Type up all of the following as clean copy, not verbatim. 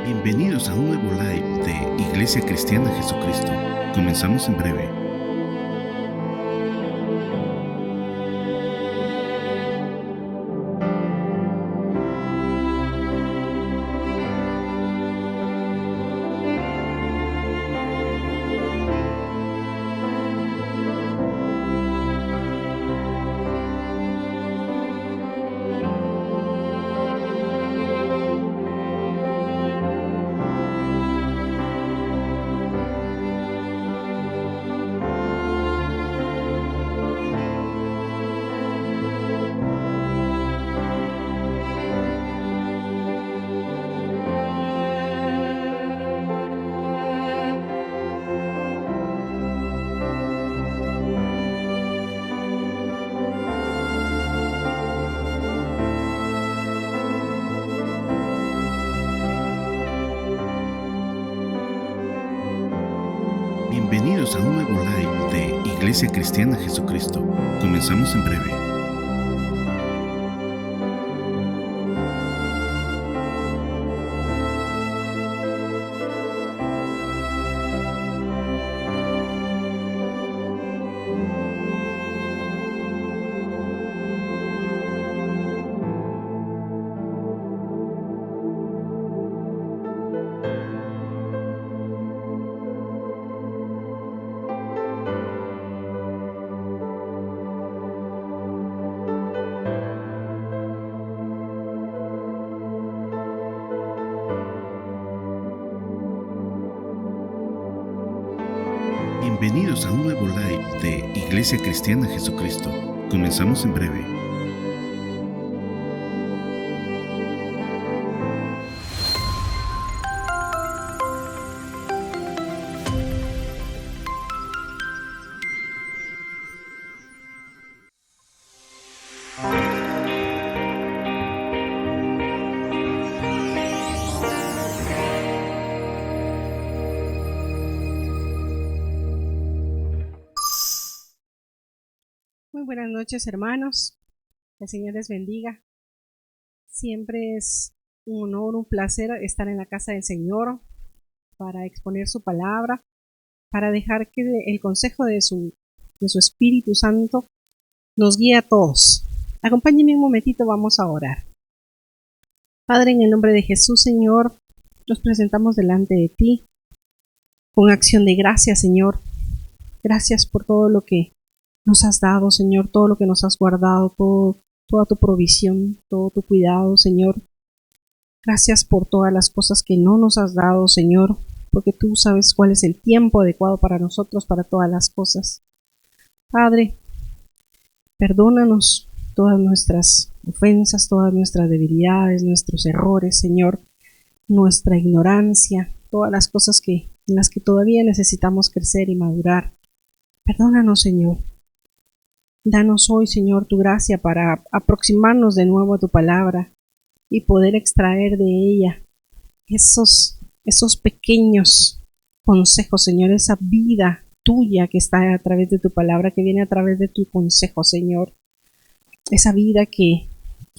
Bienvenidos a un nuevo live de Iglesia Cristiana Jesucristo. Comenzamos en breve. Bienvenidos a un nuevo live de Iglesia Cristiana Jesucristo. Comenzamos en breve. Bienvenidos a un nuevo live de Iglesia Cristiana Jesucristo. Comenzamos en breve. Muy buenas noches, hermanos. El Señor les bendiga. Siempre es un honor, un placer estar en la casa del Señor para exponer su palabra, para dejar que el consejo de su Espíritu Santo nos guíe a todos. Acompáñenme un momentito, vamos a orar. Padre, en el nombre de Jesús, Señor, nos presentamos delante de ti con acción de gracias, Señor. Gracias por todo lo que nos has dado, Señor, todo lo que nos has guardado, toda tu provisión, todo tu cuidado, Señor. Gracias por todas las cosas que no nos has dado, Señor, porque tú sabes cuál es el tiempo adecuado para nosotros, para todas las cosas. Padre, perdónanos todas nuestras ofensas, todas nuestras debilidades, nuestros errores, Señor, nuestra ignorancia, todas las cosas en las que todavía necesitamos crecer y madurar. Perdónanos, Señor. Danos hoy, Señor, tu gracia para aproximarnos de nuevo a tu palabra y poder extraer de ella esos pequeños consejos, Señor, esa vida tuya que está a través de tu palabra, que viene a través de tu consejo, Señor. Esa vida que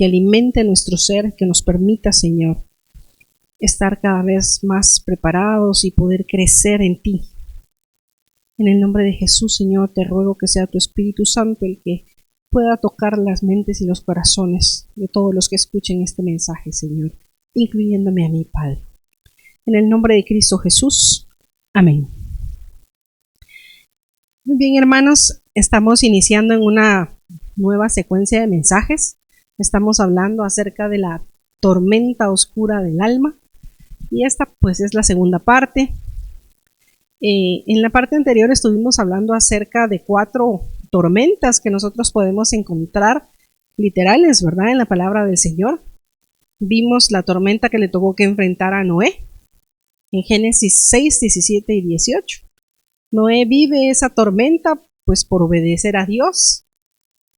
alimente nuestro ser, que nos permita, Señor, estar cada vez más preparados y poder crecer en ti. En el nombre de Jesús, Señor, te ruego que sea tu Espíritu Santo el que pueda tocar las mentes y los corazones de todos los que escuchen este mensaje, Señor, incluyéndome a mí, Padre. En el nombre de Cristo Jesús. Amén. Muy bien, hermanos, estamos iniciando en una nueva secuencia de mensajes. Estamos hablando acerca de la tormenta oscura del alma y esta pues es la segunda parte. En la parte anterior estuvimos hablando acerca de 4 tormentas que nosotros podemos encontrar literales, ¿verdad? En la palabra del Señor. Vimos la tormenta que le tocó que enfrentar a Noé en Génesis 6, 17 y 18. Noé vive esa tormenta pues por obedecer a Dios,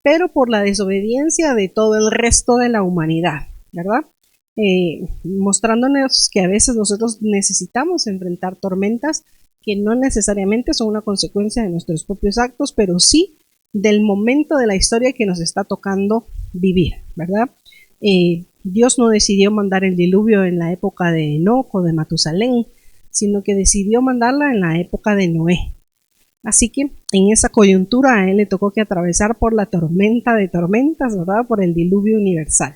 pero por la desobediencia de todo el resto de la humanidad, ¿verdad? Mostrándonos que a veces nosotros necesitamos enfrentar tormentas que no necesariamente son una consecuencia de nuestros propios actos, pero sí del momento de la historia que nos está tocando vivir, ¿verdad? Dios no decidió mandar el diluvio en la época de Enoc o de Matusalén, sino que decidió mandarla en la época de Noé. Así que en esa coyuntura a él le tocó que atravesar por la tormenta de tormentas, ¿verdad? Por el diluvio universal.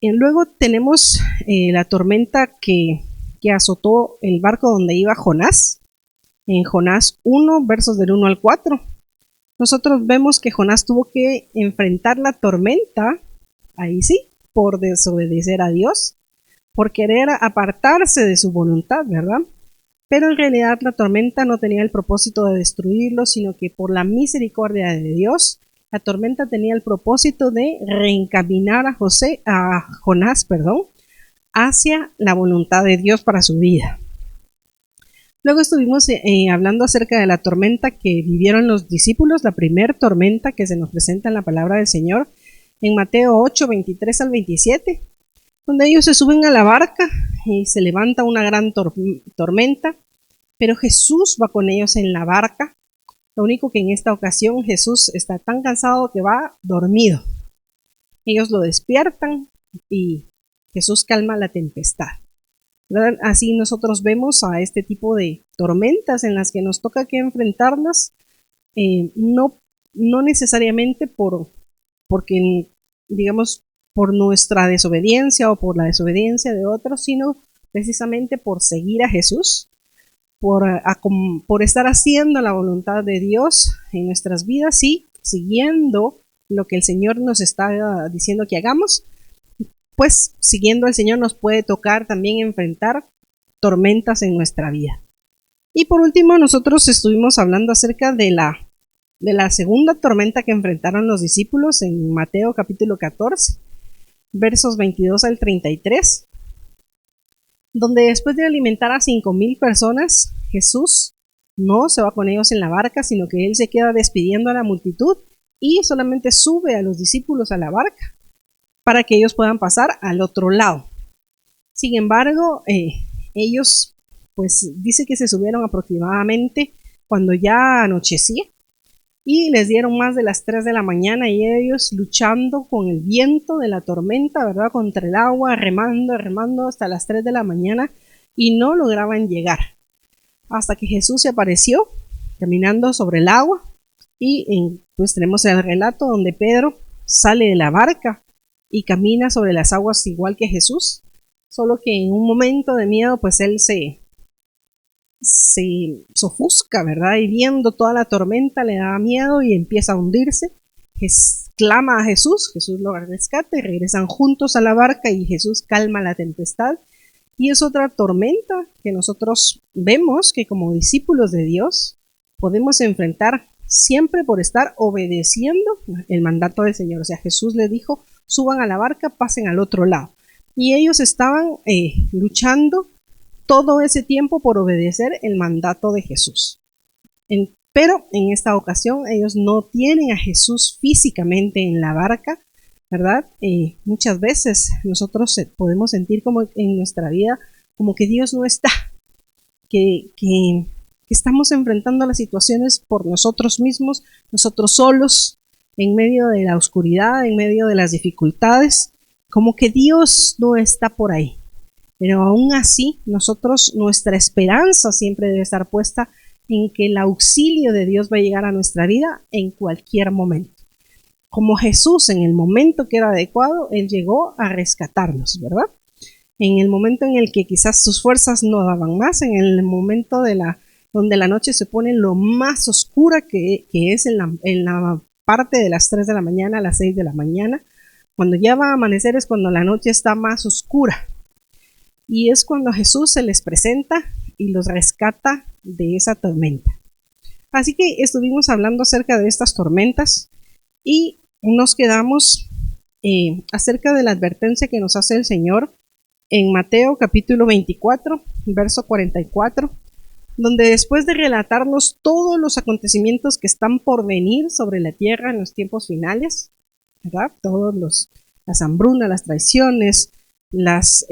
Y luego tenemos la tormenta que azotó el barco donde iba Jonás, en Jonás 1, versos del 1 al 4. Nosotros vemos que Jonás tuvo que enfrentar la tormenta, ahí sí, por desobedecer a Dios, por querer apartarse de su voluntad, ¿verdad? Pero en realidad la tormenta no tenía el propósito de destruirlo, sino que por la misericordia de Dios, la tormenta tenía el propósito de reencaminar a Jonás, hacia la voluntad de Dios para su vida. Luego estuvimos hablando acerca de la tormenta que vivieron los discípulos, la primera tormenta que se nos presenta en la palabra del Señor, en Mateo 8, 23 al 27, donde ellos se suben a la barca y se levanta una gran tormenta, pero Jesús va con ellos en la barca. Lo único que en esta ocasión Jesús está tan cansado que va dormido. Ellos lo despiertan y Jesús calma la tempestad, ¿verdad? Así nosotros vemos a este tipo de tormentas en las que nos toca que enfrentarlas, no necesariamente porque digamos por nuestra desobediencia o por la desobediencia de otros, sino precisamente por seguir a Jesús, por estar haciendo la voluntad de Dios en nuestras vidas y siguiendo lo que el Señor nos está diciendo que hagamos. Pues siguiendo al Señor nos puede tocar también enfrentar tormentas en nuestra vida. Y por último, nosotros estuvimos hablando acerca de la segunda tormenta que enfrentaron los discípulos en Mateo capítulo 14, versos 22 al 33, donde después de alimentar a 5,000 personas, Jesús no se va con ellos en la barca, sino que Él se queda despidiendo a la multitud y solamente sube a los discípulos a la barca para que ellos puedan pasar al otro lado. Sin embargo, ellos, pues dice que se subieron aproximadamente cuando ya anochecía y les dieron más de las 3 de la mañana y ellos luchando con el viento de la tormenta, ¿verdad? Contra el agua, remando hasta las 3 de la mañana y no lograban llegar. Hasta que Jesús se apareció caminando sobre el agua y pues tenemos el relato donde Pedro sale de la barca y camina sobre las aguas igual que Jesús, solo que en un momento de miedo pues él se ofusca, ¿verdad? Y viendo toda la tormenta le da miedo y empieza a hundirse. Clama a Jesús lo rescata y regresan juntos a la barca y Jesús calma la tempestad. Y es otra tormenta que nosotros vemos que como discípulos de Dios podemos enfrentar siempre por estar obedeciendo el mandato del Señor. O sea, Jesús les dijo, suban a la barca, pasen al otro lado. Y ellos estaban luchando todo ese tiempo por obedecer el mandato de Jesús. Pero en esta ocasión ellos no tienen a Jesús físicamente en la barca, ¿verdad? Muchas veces nosotros podemos sentir como en nuestra vida como que Dios no está, que estamos enfrentando las situaciones por nosotros mismos, nosotros solos, en medio de la oscuridad, en medio de las dificultades, como que Dios no está por ahí. Pero aún así, nuestra esperanza siempre debe estar puesta en que el auxilio de Dios va a llegar a nuestra vida en cualquier momento. Como Jesús en el momento que era adecuado, Él llegó a rescatarnos, ¿verdad? En el momento en el que quizás sus fuerzas no daban más, en el momento donde la noche se pone lo más oscura que es en la parte de las 3 de la mañana a las 6 de la mañana, cuando ya va a amanecer es cuando la noche está más oscura. Y es cuando Jesús se les presenta y los rescata de esa tormenta. Así que estuvimos hablando acerca de estas tormentas y nos quedamos acerca de la advertencia que nos hace el Señor en Mateo capítulo 24, verso 44, donde después de relatarnos todos los acontecimientos que están por venir sobre la tierra en los tiempos finales, ¿verdad? Las hambrunas, las traiciones, las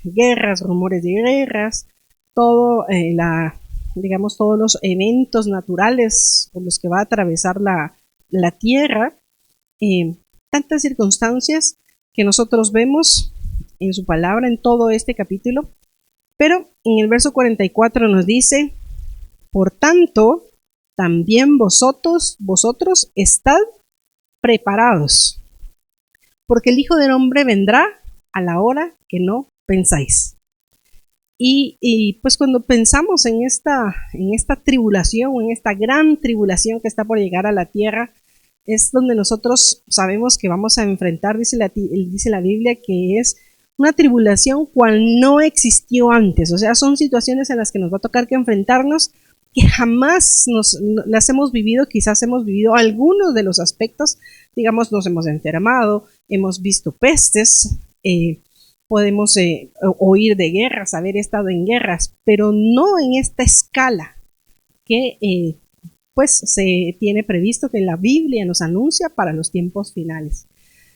guerras, rumores de guerras, todos los eventos naturales por los que va a atravesar la tierra, tantas circunstancias que nosotros vemos en su palabra en todo este capítulo, pero en el verso 44 nos dice: por tanto, también vosotros estad preparados, porque el Hijo del Hombre vendrá a la hora que no pensáis. Y pues cuando pensamos en esta tribulación, o en esta gran tribulación que está por llegar a la tierra, es donde nosotros sabemos que vamos a enfrentar, dice la Biblia, que es una tribulación cual no existió antes. O sea, son situaciones en las que nos va a tocar que enfrentarnos, que jamás las hemos vivido. Quizás hemos vivido algunos de los aspectos, digamos, nos hemos enfermado, hemos visto pestes, podemos oír de guerras, haber estado en guerras, pero no en esta escala que pues se tiene previsto, que la Biblia nos anuncia para los tiempos finales.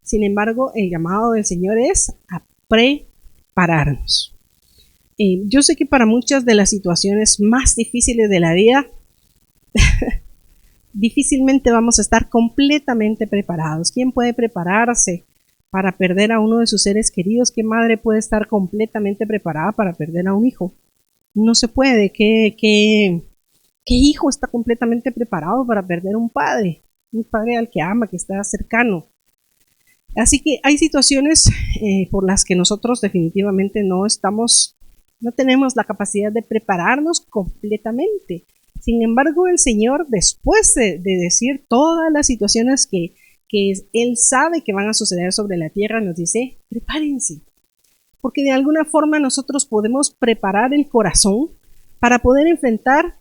Sin embargo, el llamado del Señor es a prepararnos. Yo sé que para muchas de las situaciones más difíciles de la vida, difícilmente vamos a estar completamente preparados. ¿Quién puede prepararse para perder a uno de sus seres queridos? ¿Qué madre puede estar completamente preparada para perder a un hijo? No se puede. ¿Qué hijo está completamente preparado para perder a un padre al que ama, que está cercano? Así que hay situaciones por las que nosotros definitivamente no tenemos la capacidad de prepararnos completamente. Sin embargo, el Señor, después de decir todas las situaciones que Él sabe que van a suceder sobre la tierra, nos dice: prepárense, porque de alguna forma nosotros podemos preparar el corazón para poder enfrentar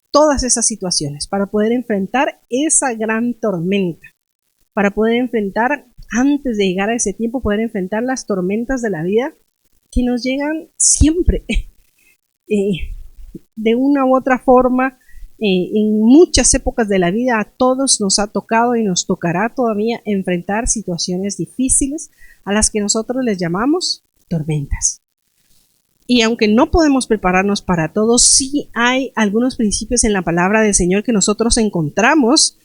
todas esas situaciones, para poder enfrentar esa gran tormenta, para poder enfrentar, antes de llegar a ese tiempo, poder enfrentar las tormentas de la vida que nos llegan siempre, de una u otra forma. En muchas épocas de la vida a todos nos ha tocado y nos tocará todavía enfrentar situaciones difíciles a las que nosotros les llamamos tormentas. Y aunque no podemos prepararnos para todo, sí hay algunos principios en la palabra del Señor que nosotros encontramos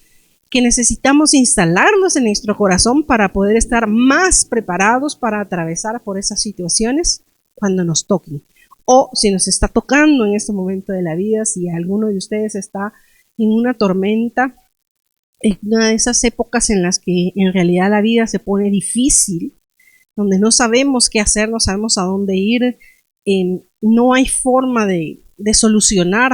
que necesitamos instalarlos en nuestro corazón para poder estar más preparados para atravesar por esas situaciones cuando nos toquen. O si nos está tocando en este momento de la vida, si alguno de ustedes está en una tormenta, en una de esas épocas en las que en realidad la vida se pone difícil, donde no sabemos qué hacer, no sabemos a dónde ir, no hay forma de solucionar,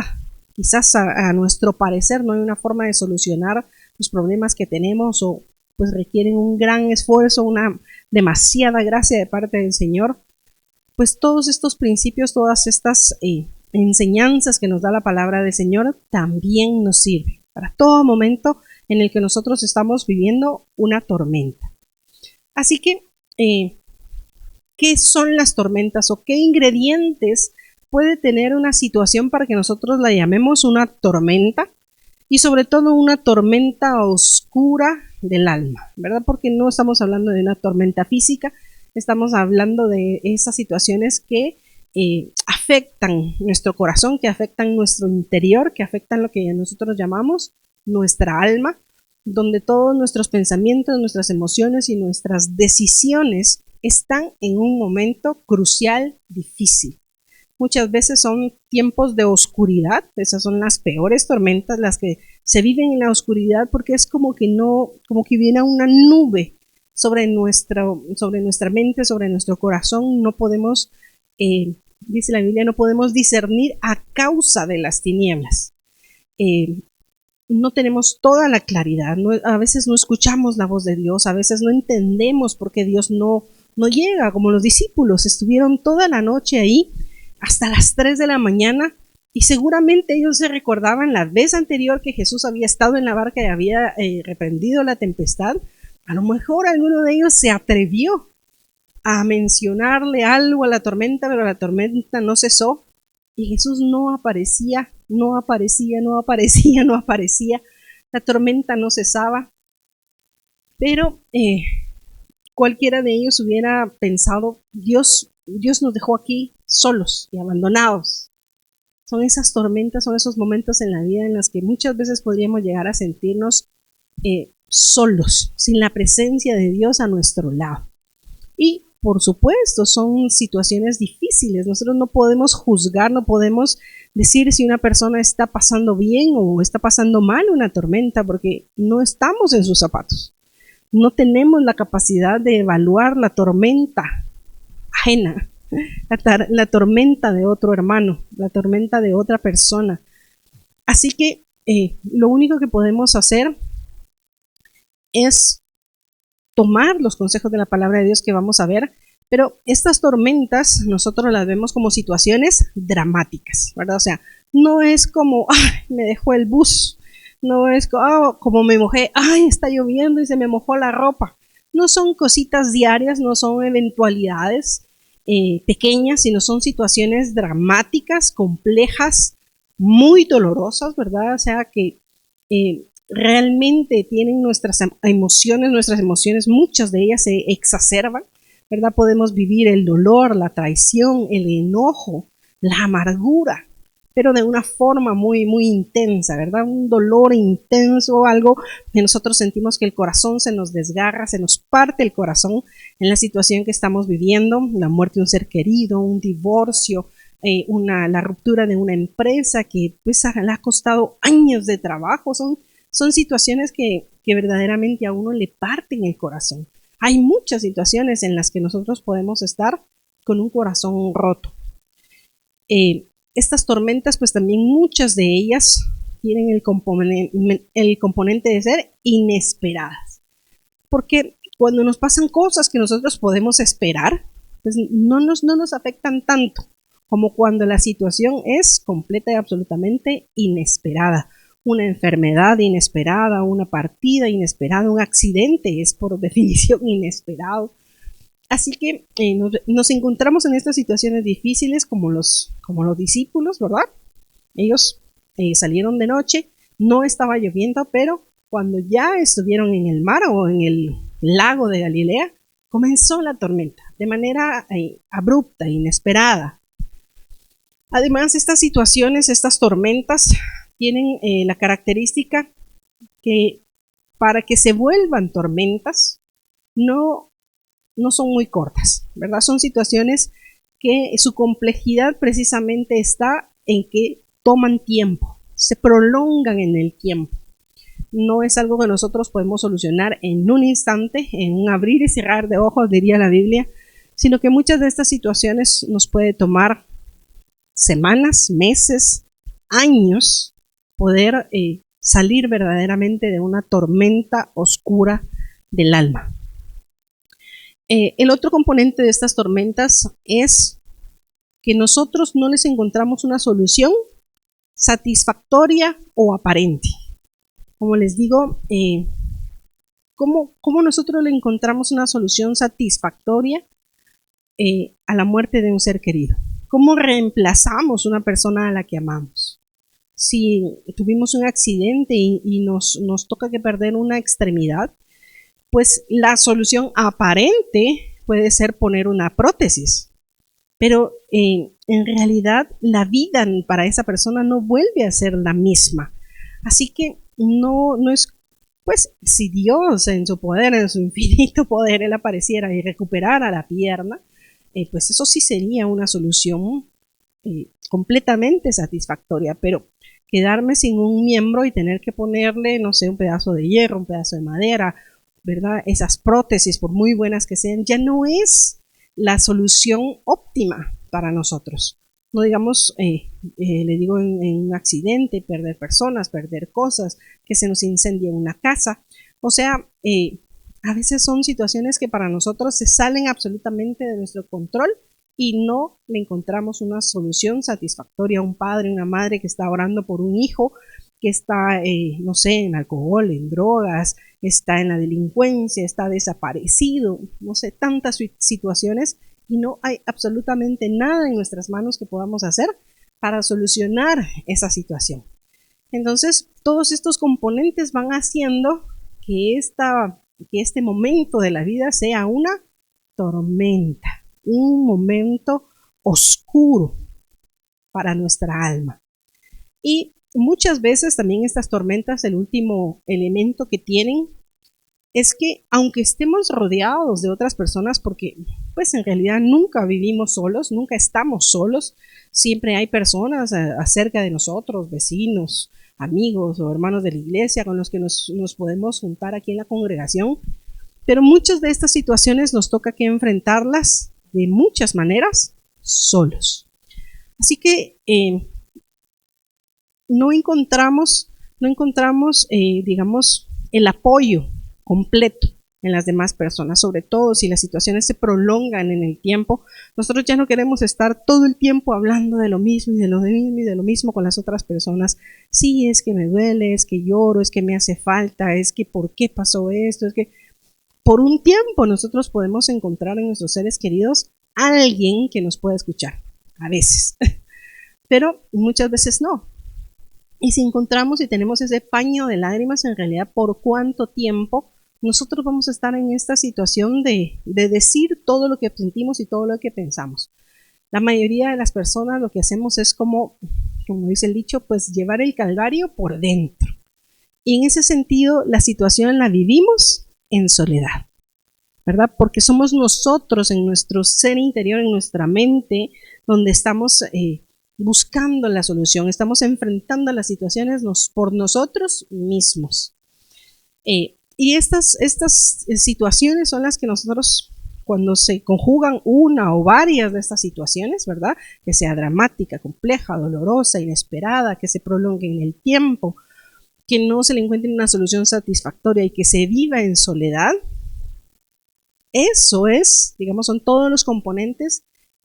quizás a nuestro parecer no hay una forma de solucionar los problemas que tenemos, o pues requieren un gran esfuerzo, una demasiada gracia de parte del Señor. Pues todos estos principios, todas estas enseñanzas que nos da la palabra del Señor también nos sirven para todo momento en el que nosotros estamos viviendo una tormenta. Así que, ¿qué son las tormentas o qué ingredientes puede tener una situación para que nosotros la llamemos una tormenta? Y sobre todo una tormenta oscura del alma, ¿verdad? Porque no estamos hablando de una tormenta física, estamos hablando de esas situaciones que afectan nuestro corazón, que afectan nuestro interior, que afectan lo que nosotros llamamos nuestra alma, donde todos nuestros pensamientos, nuestras emociones y nuestras decisiones están en un momento crucial, difícil. Muchas veces son tiempos de oscuridad, esas son las peores tormentas, las que se viven en la oscuridad, porque es como que viene una nube sobre nuestra mente, sobre nuestro corazón. No podemos, dice la Biblia, no podemos discernir a causa de las tinieblas. No tenemos toda la claridad, a veces no escuchamos la voz de Dios, a veces no entendemos por qué Dios no llega, como los discípulos estuvieron toda la noche ahí hasta las 3 de la mañana, y seguramente ellos se recordaban la vez anterior que Jesús había estado en la barca y había reprendido la tempestad. A lo mejor alguno de ellos se atrevió a mencionarle algo a la tormenta, pero la tormenta no cesó y Jesús no aparecía. La tormenta no cesaba, pero cualquiera de ellos hubiera pensado: Dios nos dejó aquí solos y abandonados. Son esas tormentas, son esos momentos en la vida en los que muchas veces podríamos llegar a sentirnos solos, sin la presencia de Dios a nuestro lado. Y por supuesto, son situaciones difíciles. Nosotros no podemos juzgar, no podemos decir si una persona está pasando bien o está pasando mal una tormenta, porque no estamos en sus zapatos. No tenemos la capacidad de evaluar la tormenta ajena, la tormenta de otro hermano, la tormenta de otra persona. Así que lo único que podemos hacer es tomar los consejos de la palabra de Dios que vamos a ver, pero estas tormentas nosotros las vemos como situaciones dramáticas, ¿verdad? O sea, no es como, ay, me dejó el bus, no es como me mojé, ay, está lloviendo y se me mojó la ropa. No son cositas diarias, no son eventualidades pequeñas, sino son situaciones dramáticas, complejas, muy dolorosas, ¿verdad? O sea, que realmente tienen nuestras emociones, muchas de ellas se exacerban, ¿verdad? Podemos vivir el dolor, la traición, el enojo, la amargura, pero de una forma muy, muy intensa, ¿verdad? Un dolor intenso, algo que nosotros sentimos que el corazón se nos desgarra, se nos parte el corazón en la situación que estamos viviendo, la muerte de un ser querido, un divorcio, la ruptura de una empresa que pues le ha costado años de trabajo. Son situaciones que verdaderamente a uno le parten el corazón. Hay muchas situaciones en las que nosotros podemos estar con un corazón roto. Estas tormentas, pues también muchas de ellas tienen el componente de ser inesperadas. Porque cuando nos pasan cosas que nosotros podemos esperar, pues no nos afectan tanto como cuando la situación es completa y absolutamente inesperada. Una enfermedad inesperada, una partida inesperada, un accidente es por definición inesperado. Así que nos encontramos en estas situaciones difíciles como los discípulos, ¿verdad? Ellos salieron de noche, no estaba lloviendo, pero cuando ya estuvieron en el mar o en el lago de Galilea, comenzó la tormenta de manera abrupta, inesperada. Además, estas situaciones, estas tormentas, tienen la característica que para que se vuelvan tormentas, no son muy cortas, ¿verdad? Son situaciones que su complejidad precisamente está en que toman tiempo, se prolongan en el tiempo. No es algo que nosotros podemos solucionar en un instante, en un abrir y cerrar de ojos, diría la Biblia, sino que muchas de estas situaciones nos puede tomar semanas, meses, años, poder salir verdaderamente de una tormenta oscura del alma. El otro componente de estas tormentas es que nosotros no les encontramos una solución satisfactoria o aparente. Como les digo, ¿cómo nosotros le encontramos una solución satisfactoria a la muerte de un ser querido? ¿Cómo reemplazamos una persona a la que amamos? Si tuvimos un accidente y nos toca que perder una extremidad, pues la solución aparente puede ser poner una prótesis, pero en realidad la vida para esa persona no vuelve a ser la misma. Así que no es, pues si Dios en su poder, en su infinito poder, Él apareciera y recuperara la pierna, pues eso sí sería una solución completamente satisfactoria, pero quedarme sin un miembro y tener que ponerle, no sé, un pedazo de hierro, un pedazo de madera, ¿verdad? Esas prótesis, por muy buenas que sean, ya no es la solución óptima para nosotros. No digamos, le digo, en un accidente, perder personas, perder cosas, que se nos incendie una casa. O sea, a veces son situaciones que para nosotros se salen absolutamente de nuestro control y no le encontramos una solución satisfactoria a un padre, una madre que está orando por un hijo que está, no sé, en alcohol, en drogas, está en la delincuencia, está desaparecido, no sé, tantas situaciones y no hay absolutamente nada en nuestras manos que podamos hacer para solucionar esa situación. Entonces, todos estos componentes van haciendo que este momento de la vida sea una tormenta, un momento oscuro para nuestra alma. Y muchas veces también estas tormentas, el último elemento que tienen es que aunque estemos rodeados de otras personas, porque pues en realidad nunca vivimos solos, nunca estamos solos, siempre hay personas acerca de nosotros, vecinos, amigos o hermanos de la iglesia con los que nos podemos juntar aquí en la congregación, pero muchas de estas situaciones nos toca que enfrentarlas de muchas maneras solos. Así que no encontramos, digamos, el apoyo completo en las demás personas, sobre todo si las situaciones se prolongan en el tiempo. Nosotros ya no queremos estar todo el tiempo hablando de lo mismo y de lo mismo y de lo mismo con las otras personas. Sí, es que me duele, es que lloro, es que me hace falta, es que ¿por qué pasó esto? Es que por un tiempo nosotros podemos encontrar en nuestros seres queridos alguien que nos pueda escuchar, a veces, pero muchas veces no. Y si encontramos y tenemos ese paño de lágrimas, en realidad, ¿por cuánto tiempo nosotros vamos a estar en esta situación de decir todo lo que sentimos y todo lo que pensamos? La mayoría de las personas lo que hacemos es como dice el dicho, pues llevar el calvario por dentro. Y en ese sentido, la situación la vivimos en soledad, ¿verdad? Porque somos nosotros en nuestro ser interior, en nuestra mente, donde estamos buscando la solución, estamos enfrentando las situaciones por nosotros mismos. Y estas situaciones son las que nosotros, cuando se conjugan una o varias de estas situaciones, ¿verdad? Que sea dramática, compleja, dolorosa, inesperada, que se prolongue en el tiempo, que no se le encuentre una solución satisfactoria y que se viva en soledad, eso es, digamos, son todos los componentes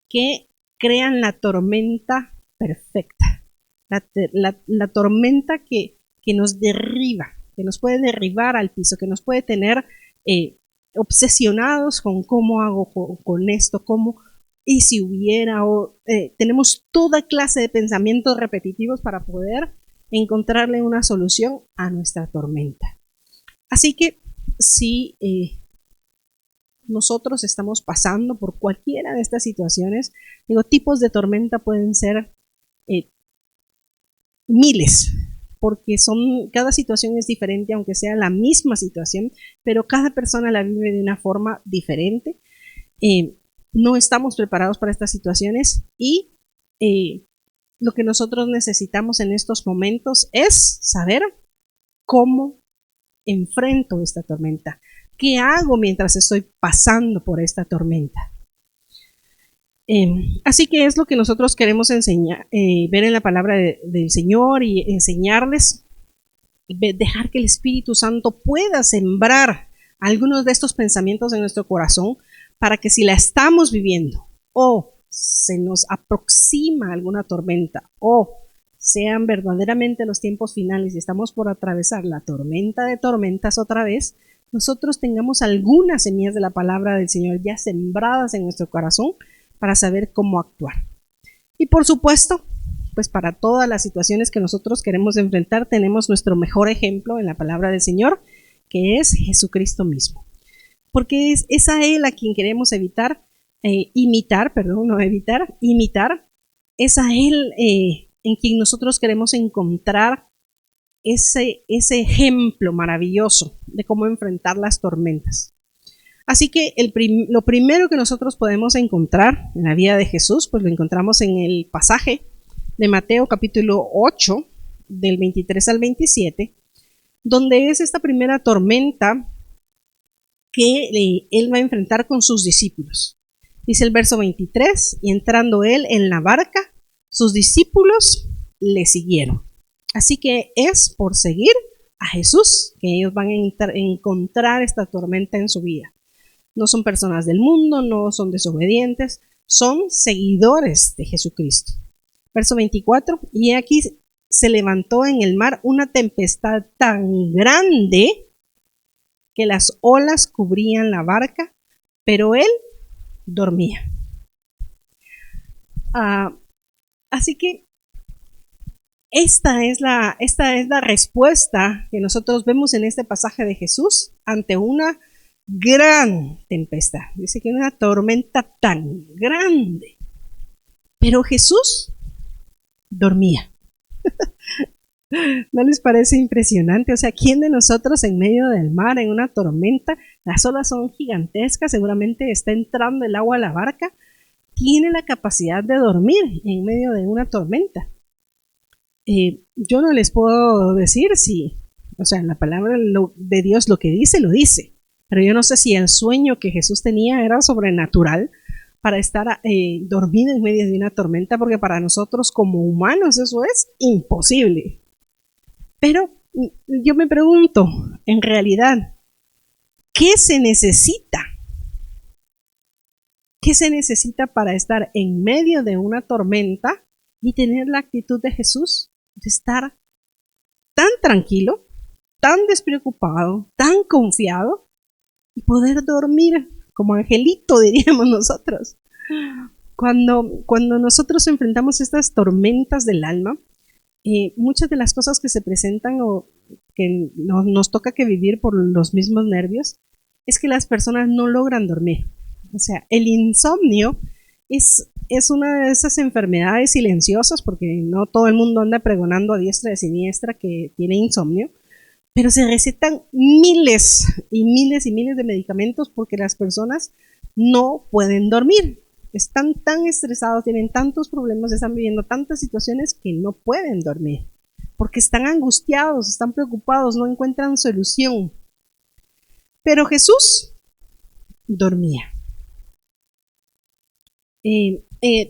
que crean la tormenta perfecta, la tormenta que nos derriba, que nos puede derribar al piso, que nos puede tener obsesionados con cómo hago con esto, cómo, y si hubiera, tenemos toda clase de pensamientos repetitivos para poder encontrarle una solución a nuestra tormenta. Así que si nosotros estamos pasando por cualquiera de estas situaciones, tipos de tormenta pueden ser miles, porque cada situación es diferente, aunque sea la misma situación, pero cada persona la vive de una forma diferente. No estamos preparados para estas situaciones y lo que nosotros necesitamos en estos momentos es saber cómo enfrento esta tormenta. ¿Qué hago mientras estoy pasando por esta tormenta? Así que es lo que nosotros queremos enseñar, ver en la palabra del Señor y enseñarles, dejar que el Espíritu Santo pueda sembrar algunos de estos pensamientos en nuestro corazón para que si la estamos viviendo o se nos aproxima alguna tormenta o sean verdaderamente los tiempos finales y estamos por atravesar la tormenta de tormentas otra vez, nosotros tengamos algunas semillas de la palabra del Señor ya sembradas en nuestro corazón para saber cómo actuar. Y por supuesto, pues para todas las situaciones que nosotros queremos enfrentar, tenemos nuestro mejor ejemplo en la palabra del Señor, que es Jesucristo mismo. Porque es a Él a quien queremos imitar, es a Él en quien nosotros queremos encontrar ese ejemplo maravilloso de cómo enfrentar las tormentas. Así que lo primero que nosotros podemos encontrar en la vida de Jesús, pues lo encontramos en el pasaje de Mateo capítulo 8, del 23 al 27, donde es esta primera tormenta que él va a enfrentar con sus discípulos. Dice el verso 23, y entrando él en la barca, sus discípulos le siguieron. Así que es por seguir a Jesús que ellos van a encontrar esta tormenta en su vida. No son personas del mundo, no son desobedientes, son seguidores de Jesucristo. Verso 24, y aquí se levantó en el mar una tempestad tan grande que las olas cubrían la barca, pero él dormía. Así que esta es la respuesta que nosotros vemos en este pasaje de Jesús ante una gran tempestad. Dice que una tormenta tan grande. Pero Jesús dormía. ¿No les parece impresionante? O sea, ¿quién de nosotros en medio del mar, en una tormenta, las olas son gigantescas, seguramente está entrando el agua a la barca, tiene la capacidad de dormir en medio de una tormenta? Yo no les puedo decir si, o sea, la palabra de Dios lo lo dice, pero yo no sé si el sueño que Jesús tenía era sobrenatural para estar dormido en medio de una tormenta, porque para nosotros como humanos eso es imposible. Pero yo me pregunto, en realidad, ¿qué se necesita? ¿Qué se necesita para estar en medio de una tormenta y tener la actitud de Jesús? De estar tan tranquilo, tan despreocupado, tan confiado y poder dormir como angelito, diríamos nosotros. Cuando nosotros enfrentamos estas tormentas del alma, muchas de las cosas que se presentan o que nos toca que vivir por los mismos nervios es que las personas no logran dormir. O sea, el insomnio es una de esas enfermedades silenciosas, porque no todo el mundo anda pregonando a diestra y siniestra que tiene insomnio, pero se recetan miles y miles y miles de medicamentos porque las personas no pueden dormir. Están tan estresados, tienen tantos problemas, están viviendo tantas situaciones que no pueden dormir, porque están angustiados, están preocupados, no encuentran solución. Pero Jesús dormía.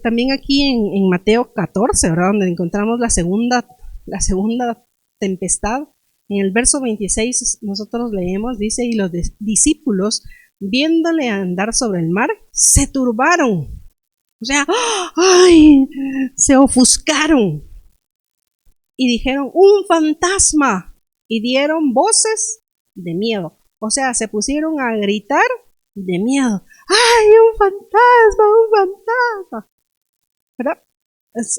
También aquí en Mateo 14, ¿verdad? Donde encontramos la segunda tempestad, en el verso 26 nosotros leemos, dice, y los discípulos, viéndole andar sobre el mar, se turbaron. O sea, ¡ay! Se ofuscaron. Y dijeron, ¡un fantasma! Y dieron voces de miedo. O sea, se pusieron a gritar de miedo. ¡Ay, un fantasma, un fantasma! ¿Verdad?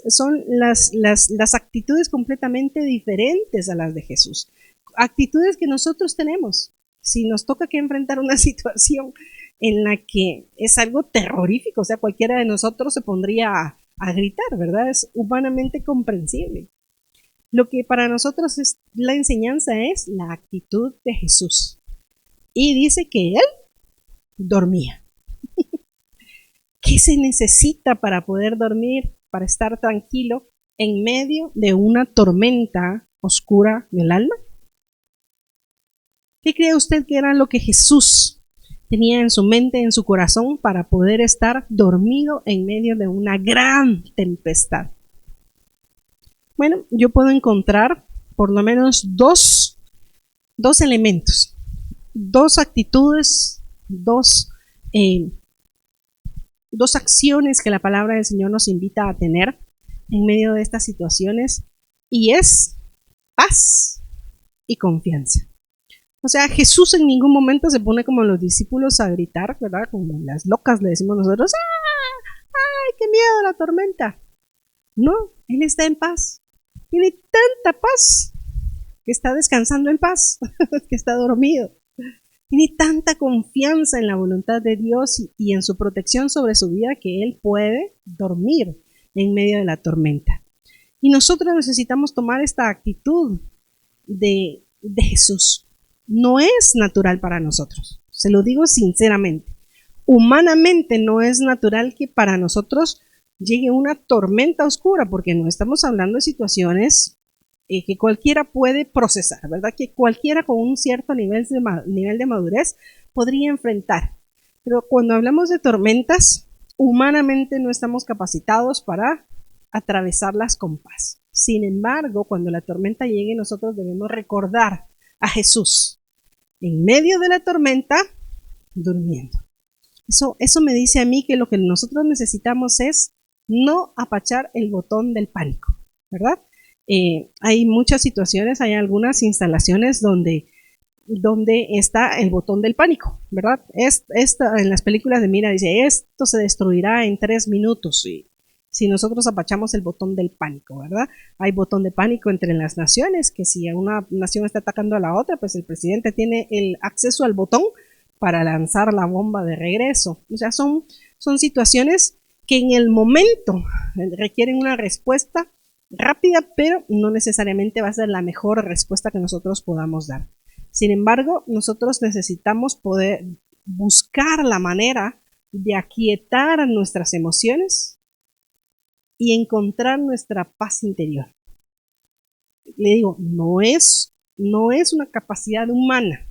Son las actitudes completamente diferentes a las de Jesús. Actitudes que nosotros tenemos. Si nos toca que enfrentar una situación en la que es algo terrorífico, o sea, cualquiera de nosotros se pondría a gritar, ¿verdad? Es humanamente comprensible. Lo que para nosotros es la enseñanza es la actitud de Jesús. Y dice que él dormía. ¿Qué se necesita para poder dormir, para estar tranquilo en medio de una tormenta oscura del alma? ¿Qué cree usted que era lo que Jesús tenía en su mente, en su corazón, para poder estar dormido en medio de una gran tempestad? Bueno, yo puedo encontrar por lo menos dos elementos, dos actitudes, dos acciones que la palabra del Señor nos invita a tener en medio de estas situaciones, y es paz y confianza. O sea, Jesús en ningún momento se pone como los discípulos a gritar, ¿verdad? Como las locas le decimos nosotros, ¡ah! ¡Ay, qué miedo la tormenta! No, Él está en paz. Tiene tanta paz que está descansando en paz, que está dormido. Tiene tanta confianza en la voluntad de Dios y en su protección sobre su vida que Él puede dormir en medio de la tormenta. Y nosotros necesitamos tomar esta actitud de Jesús. No es natural para nosotros, se lo digo sinceramente. Humanamente no es natural que para nosotros llegue una tormenta oscura, porque no estamos hablando de situaciones que cualquiera puede procesar, ¿verdad? Que cualquiera con un cierto nivel de madurez podría enfrentar. Pero cuando hablamos de tormentas, humanamente no estamos capacitados para atravesarlas con paz. Sin embargo, cuando la tormenta llegue, nosotros debemos recordar a Jesús en medio de la tormenta, durmiendo. Eso me dice a mí que lo que nosotros necesitamos es no apachar el botón del pánico, ¿verdad? Hay muchas situaciones, hay algunas instalaciones donde está el botón del pánico, ¿verdad? En las películas de Mira dice, esto se destruirá en 3 minutos, y si nosotros apachamos el botón del pánico, ¿verdad? Hay botón de pánico entre las naciones, que si una nación está atacando a la otra, pues el presidente tiene el acceso al botón para lanzar la bomba de regreso. O sea, son situaciones que en el momento requieren una respuesta rápida, pero no necesariamente va a ser la mejor respuesta que nosotros podamos dar. Sin embargo, nosotros necesitamos poder buscar la manera de aquietar nuestras emociones y encontrar nuestra paz interior. Le digo, no es una capacidad humana,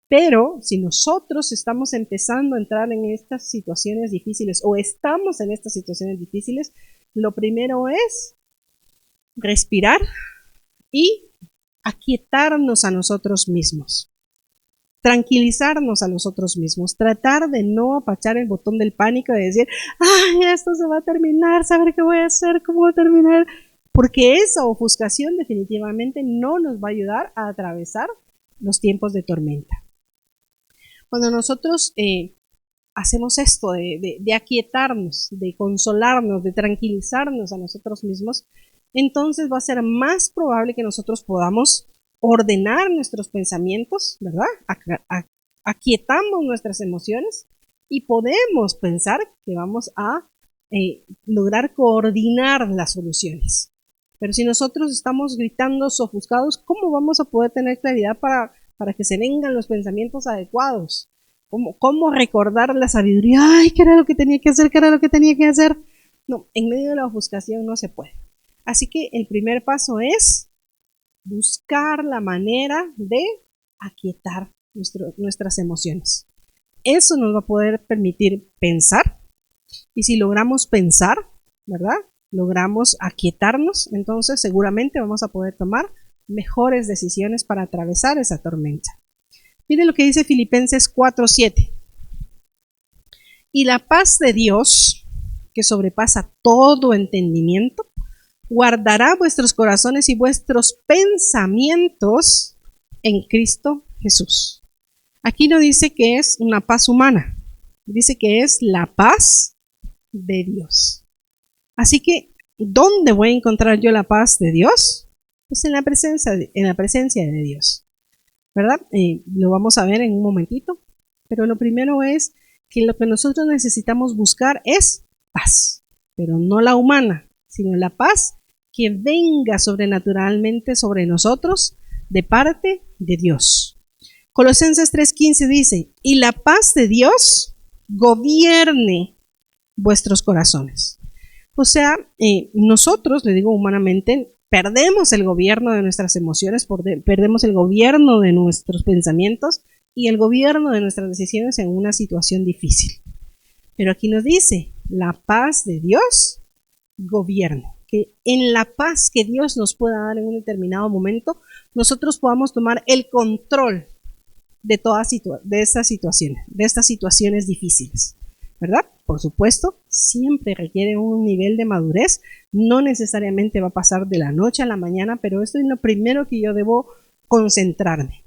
pero si nosotros estamos empezando a entrar en estas situaciones difíciles o estamos en estas situaciones difíciles, lo primero es respirar y aquietarnos a nosotros mismos, tranquilizarnos a nosotros mismos, tratar de no apachar el botón del pánico, de decir, ay, esto se va a terminar, saber qué voy a hacer, cómo va a terminar, porque esa ofuscación definitivamente no nos va a ayudar a atravesar los tiempos de tormenta. Cuando nosotros hacemos esto de aquietarnos, de consolarnos, de tranquilizarnos a nosotros mismos, entonces va a ser más probable que nosotros podamos ordenar nuestros pensamientos, ¿verdad? Aquietamos nuestras emociones y podemos pensar que vamos a lograr coordinar las soluciones. Pero si nosotros estamos gritando ofuscados, ¿cómo vamos a poder tener claridad para que se vengan los pensamientos adecuados? ¿Cómo recordar la sabiduría? Ay, ¿qué era lo que tenía que hacer? ¿Qué era lo que tenía que hacer? No, en medio de la ofuscación no se puede. Así que el primer paso es buscar la manera de aquietar nuestras emociones. Eso nos va a poder permitir pensar, y si logramos pensar, ¿verdad? Logramos aquietarnos, entonces seguramente vamos a poder tomar mejores decisiones para atravesar esa tormenta. Miren lo que dice Filipenses 4:7. Y la paz de Dios, que sobrepasa todo entendimiento, guardará vuestros corazones y vuestros pensamientos en Cristo Jesús. Aquí no dice que es una paz humana, dice que es la paz de Dios. Así que, ¿dónde voy a encontrar yo la paz de Dios? Pues en la presencia de Dios, ¿verdad? Lo vamos a ver en un momentito, pero lo primero es que lo que nosotros necesitamos buscar es paz, pero no la humana, sino la paz que venga sobrenaturalmente sobre nosotros de parte de Dios. Colosenses 3:15 dice, y la paz de Dios gobierne vuestros corazones. O sea, nosotros, le digo humanamente, perdemos el gobierno de nuestras emociones, perdemos el gobierno de nuestros pensamientos y el gobierno de nuestras decisiones en una situación difícil. Pero aquí nos dice, la paz de Dios gobierne. Que en la paz que Dios nos pueda dar en un determinado momento, nosotros podamos tomar el control de estas situaciones difíciles, ¿verdad? Por supuesto, siempre requiere un nivel de madurez, no necesariamente va a pasar de la noche a la mañana, pero esto es lo primero que yo debo concentrarme.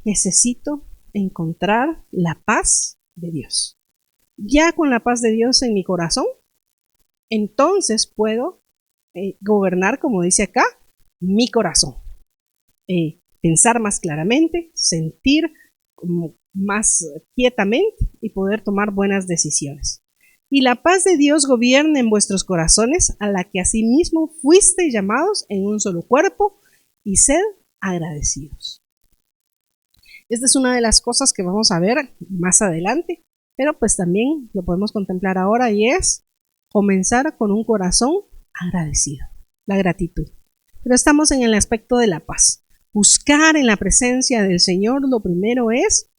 Necesito encontrar la paz de Dios. Ya con la paz de Dios en mi corazón, entonces puedo gobernar, como dice acá, mi corazón. Pensar más claramente, sentir más quietamente y poder tomar buenas decisiones. Y la paz de Dios gobierne en vuestros corazones, a la que asimismo fuisteis llamados en un solo cuerpo, y sed agradecidos. Esta es una de las cosas que vamos a ver más adelante, pero pues también lo podemos contemplar ahora, y es comenzar con un corazón agradecido, la gratitud. Pero estamos en el aspecto de la paz. Buscar en la presencia del Señor, lo primero es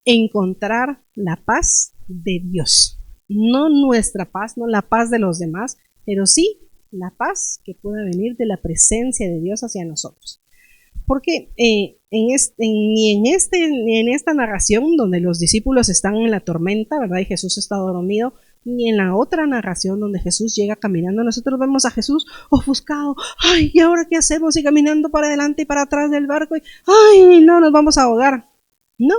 encontrar la paz de Dios. No nuestra paz, no la paz de los demás, pero sí la paz que puede venir de la presencia de Dios hacia nosotros. Porque ni en esta narración donde los discípulos están en la tormenta, ¿verdad? Y Jesús está dormido, ni en la otra narración donde Jesús llega caminando, nosotros vemos a Jesús ofuscado. Ay, ¿y ahora qué hacemos? Y caminando para adelante y para atrás del barco. Y, ay, no, nos vamos a ahogar. No,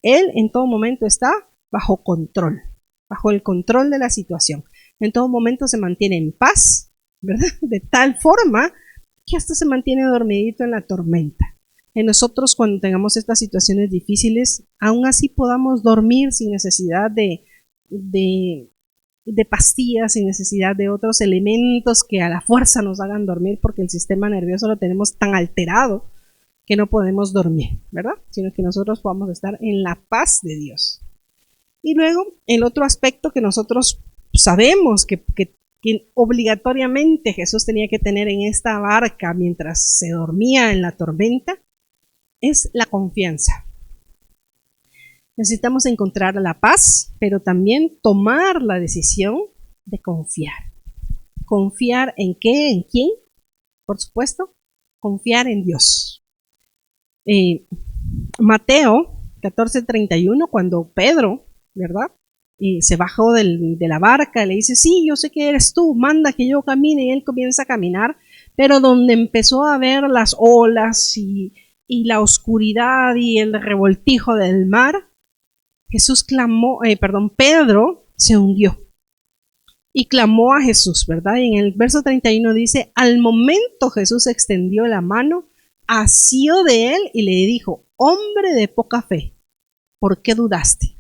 Él en todo momento está bajo control, bajo el control de la situación. En todo momento se mantiene en paz, ¿verdad? De tal forma que hasta se mantiene dormidito en la tormenta. En nosotros, cuando tengamos estas situaciones difíciles, aún así podamos dormir sin necesidad de de pastillas, sin necesidad de otros elementos que a la fuerza nos hagan dormir, porque el sistema nervioso lo tenemos tan alterado que no podemos dormir, ¿verdad? Sino que nosotros podamos estar en la paz de Dios. Y luego, el otro aspecto que nosotros sabemos que obligatoriamente Jesús tenía que tener en esta barca mientras se dormía en la tormenta, es la confianza. Necesitamos encontrar la paz, pero también tomar la decisión de confiar. ¿Confiar en qué? ¿En quién? Por supuesto, confiar en Dios. Mateo 14:31, cuando Pedro, ¿verdad?, se bajó de la barca, le dice, sí, yo sé que eres tú, manda que yo camine, y él comienza a caminar, pero donde empezó a ver las olas y la oscuridad y el revoltijo del mar, Pedro se hundió y clamó a Jesús, ¿verdad? Y en el verso 31 dice, al momento Jesús extendió la mano, asió de él y le dijo, hombre de poca fe, ¿por qué dudaste?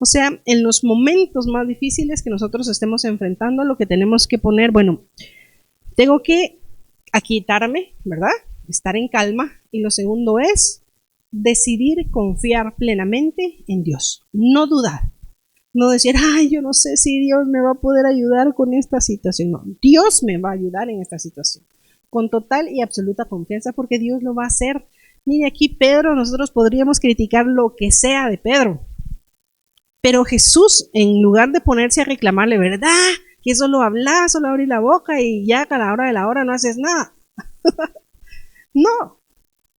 O sea, en los momentos más difíciles que nosotros estemos enfrentando, lo que tenemos que poner, tengo que aquietarme, ¿verdad? Estar en calma. Y lo segundo es decidir confiar plenamente en Dios. No dudar. No decir, yo no sé si Dios me va a poder ayudar con esta situación. No, Dios me va a ayudar en esta situación. Con total y absoluta confianza, porque Dios lo va a hacer. Mire aquí Pedro, nosotros podríamos criticar lo que sea de Pedro. Pero Jesús, en lugar de ponerse a reclamarle, ¿verdad? Que solo hablas, solo abrí la boca y ya a la hora de la hora no haces nada. No,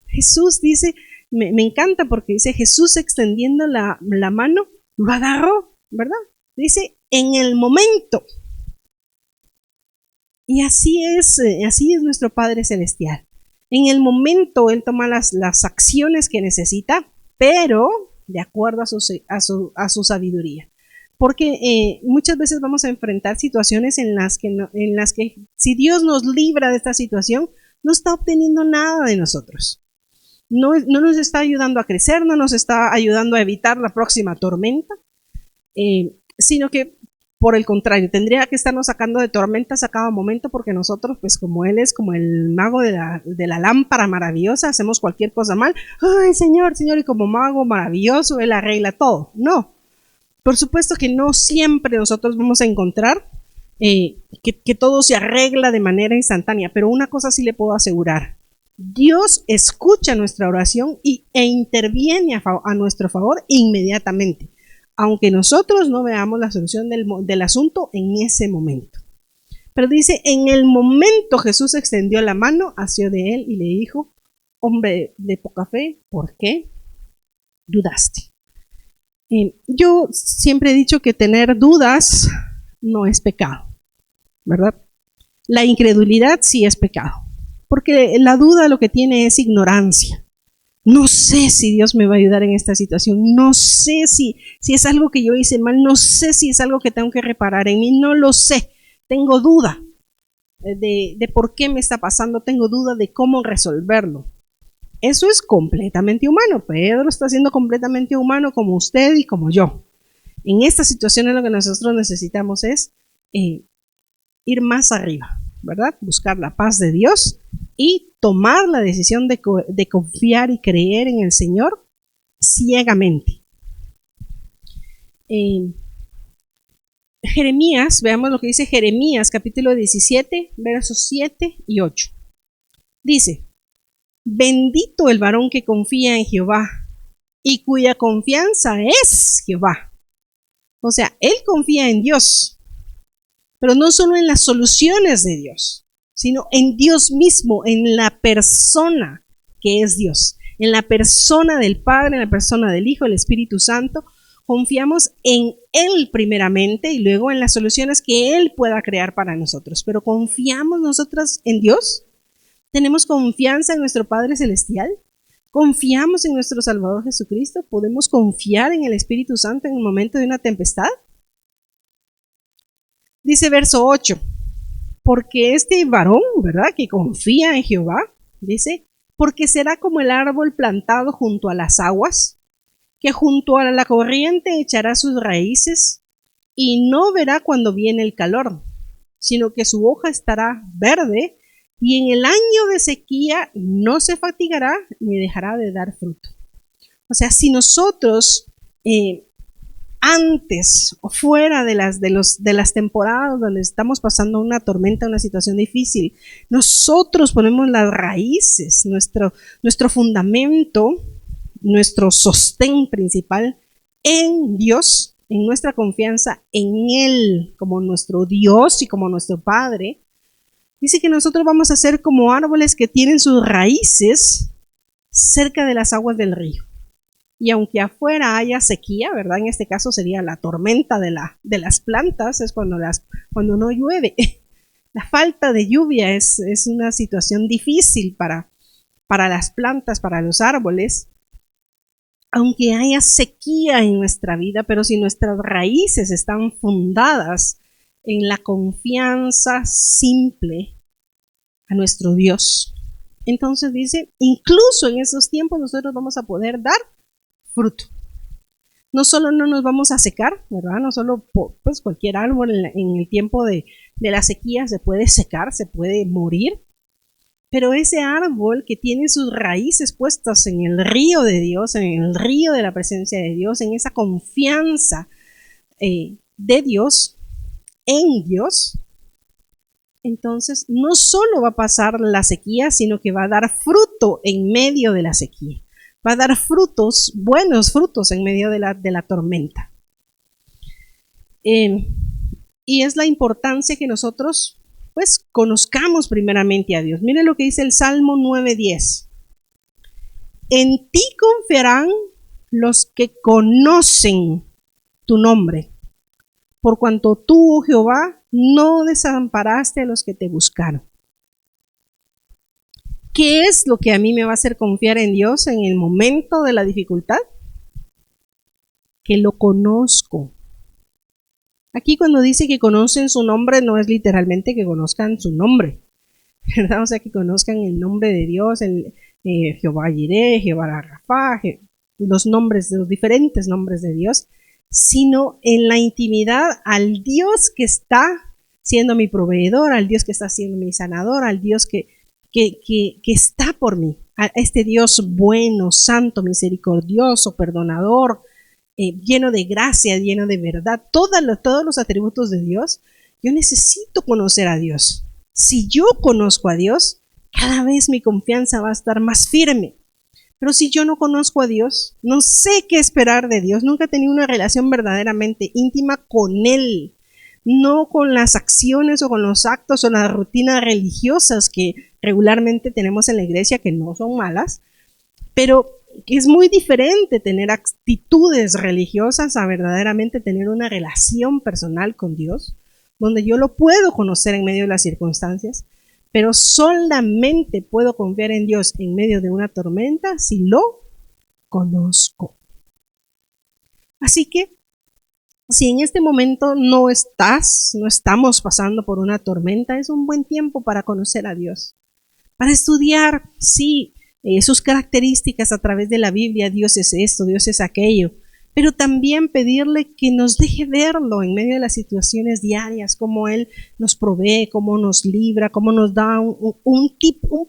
Jesús dice, me encanta porque dice, Jesús extendiendo la mano, lo agarró, ¿verdad? Dice, en el momento. Y así es nuestro Padre Celestial. En el momento Él toma las acciones que necesita, pero de acuerdo a su sabiduría. Porque muchas veces vamos a enfrentar situaciones en las que si Dios nos libra de esta situación, no está obteniendo nada de nosotros. No nos está ayudando a crecer, no nos está ayudando a evitar la próxima tormenta, sino que por el contrario, tendría que estarnos sacando de tormentas a cada momento, porque nosotros, pues como Él es como el mago de la lámpara maravillosa, hacemos cualquier cosa mal, ¡ay, Señor, y como mago maravilloso, Él arregla todo! No, por supuesto que no siempre nosotros vamos a encontrar que todo se arregla de manera instantánea, pero una cosa sí le puedo asegurar, Dios escucha nuestra oración e interviene a nuestro favor inmediatamente, aunque nosotros no veamos la solución del asunto en ese momento. Pero dice, en el momento Jesús extendió la mano, asió de él y le dijo, hombre de poca fe, ¿por qué dudaste? Yo siempre he dicho que tener dudas no es pecado, ¿verdad? La incredulidad sí es pecado, porque la duda lo que tiene es ignorancia. No sé si Dios me va a ayudar en esta situación, no sé si es algo que yo hice mal, no sé si es algo que tengo que reparar en mí, no lo sé, tengo duda de por qué me está pasando, tengo duda de cómo resolverlo. Eso es completamente humano, Pedro está siendo completamente humano como usted y como yo. En esta situación lo que nosotros necesitamos es ir más arriba, ¿verdad? Buscar la paz de Dios y tomar la decisión de confiar y creer en el Señor ciegamente. Jeremías, veamos lo que dice Jeremías, capítulo 17, versos 7 y 8. Dice, bendito el varón que confía en Jehová y cuya confianza es Jehová. O sea, él confía en Dios, pero no solo en las soluciones de Dios, sino en Dios mismo, en la persona que es Dios, en la persona del Padre, en la persona del Hijo, el Espíritu Santo. Confiamos en Él primeramente y luego en las soluciones que Él pueda crear para nosotros. Pero ¿confiamos nosotros en Dios? ¿Tenemos confianza en nuestro Padre Celestial? ¿Confiamos en nuestro Salvador Jesucristo? ¿Podemos confiar en el Espíritu Santo en el momento de una tempestad? Dice verso 8. Porque este varón, ¿verdad?, que confía en Jehová, dice, porque será como el árbol plantado junto a las aguas, que junto a la corriente echará sus raíces, y no verá cuando viene el calor, sino que su hoja estará verde, y en el año de sequía no se fatigará ni dejará de dar fruto. O sea, si nosotros antes o fuera de las temporadas donde estamos pasando una tormenta, una situación difícil, nosotros ponemos las raíces, nuestro fundamento, nuestro sostén principal en Dios, en nuestra confianza en Él como nuestro Dios y como nuestro Padre, dice que nosotros vamos a ser como árboles que tienen sus raíces cerca de las aguas del río. Y aunque afuera haya sequía, ¿verdad? En este caso sería la tormenta de las plantas, es cuando no llueve. La falta de lluvia es una situación difícil para las plantas, para los árboles. Aunque haya sequía en nuestra vida, pero si nuestras raíces están fundadas en la confianza simple a nuestro Dios, entonces dice, incluso en esos tiempos nosotros vamos a poder dar fruto. No solo no nos vamos a secar, ¿verdad? No solo pues cualquier árbol en el tiempo de la sequía se puede secar, se puede morir, pero ese árbol que tiene sus raíces puestas en el río de Dios, en el río de la presencia de Dios, en esa confianza de Dios, en Dios, entonces no solo va a pasar la sequía, sino que va a dar fruto en medio de la sequía. Va a dar frutos, buenos frutos en medio de la tormenta. Y es la importancia que nosotros pues conozcamos primeramente a Dios. Mire lo que dice el Salmo 9:10. En ti confiarán los que conocen tu nombre, por cuanto tú, oh Jehová, no desamparaste a los que te buscaron. ¿Qué es lo que a mí me va a hacer confiar en Dios en el momento de la dificultad? Que lo conozco. Aquí cuando dice que conocen su nombre, no es literalmente que conozcan su nombre, ¿verdad? O sea, que conozcan el nombre de Dios, Jehová Jireh, Jehová Rafa, los diferentes nombres de Dios, sino en la intimidad al Dios que está siendo mi proveedor, al Dios que está siendo mi sanador, al Dios que está por mí, a este Dios bueno, santo, misericordioso, perdonador, lleno de gracia, lleno de verdad, todos los atributos de Dios. Yo necesito conocer a Dios. Si yo conozco a Dios, cada vez mi confianza va a estar más firme. Pero si yo no conozco a Dios, no sé qué esperar de Dios, nunca he tenido una relación verdaderamente íntima con Él, no con las acciones o con los actos o las rutinas religiosas que regularmente tenemos en la iglesia, que no son malas, pero es muy diferente tener actitudes religiosas a verdaderamente tener una relación personal con Dios, donde yo lo puedo conocer en medio de las circunstancias, pero solamente puedo confiar en Dios en medio de una tormenta si lo conozco. Así que, si en este momento no estamos pasando por una tormenta, es un buen tiempo para conocer a Dios, para estudiar, sí, sus características a través de la Biblia. Dios es esto, Dios es aquello, pero también pedirle que nos deje verlo en medio de las situaciones diarias, cómo Él nos provee, cómo nos libra, cómo nos da un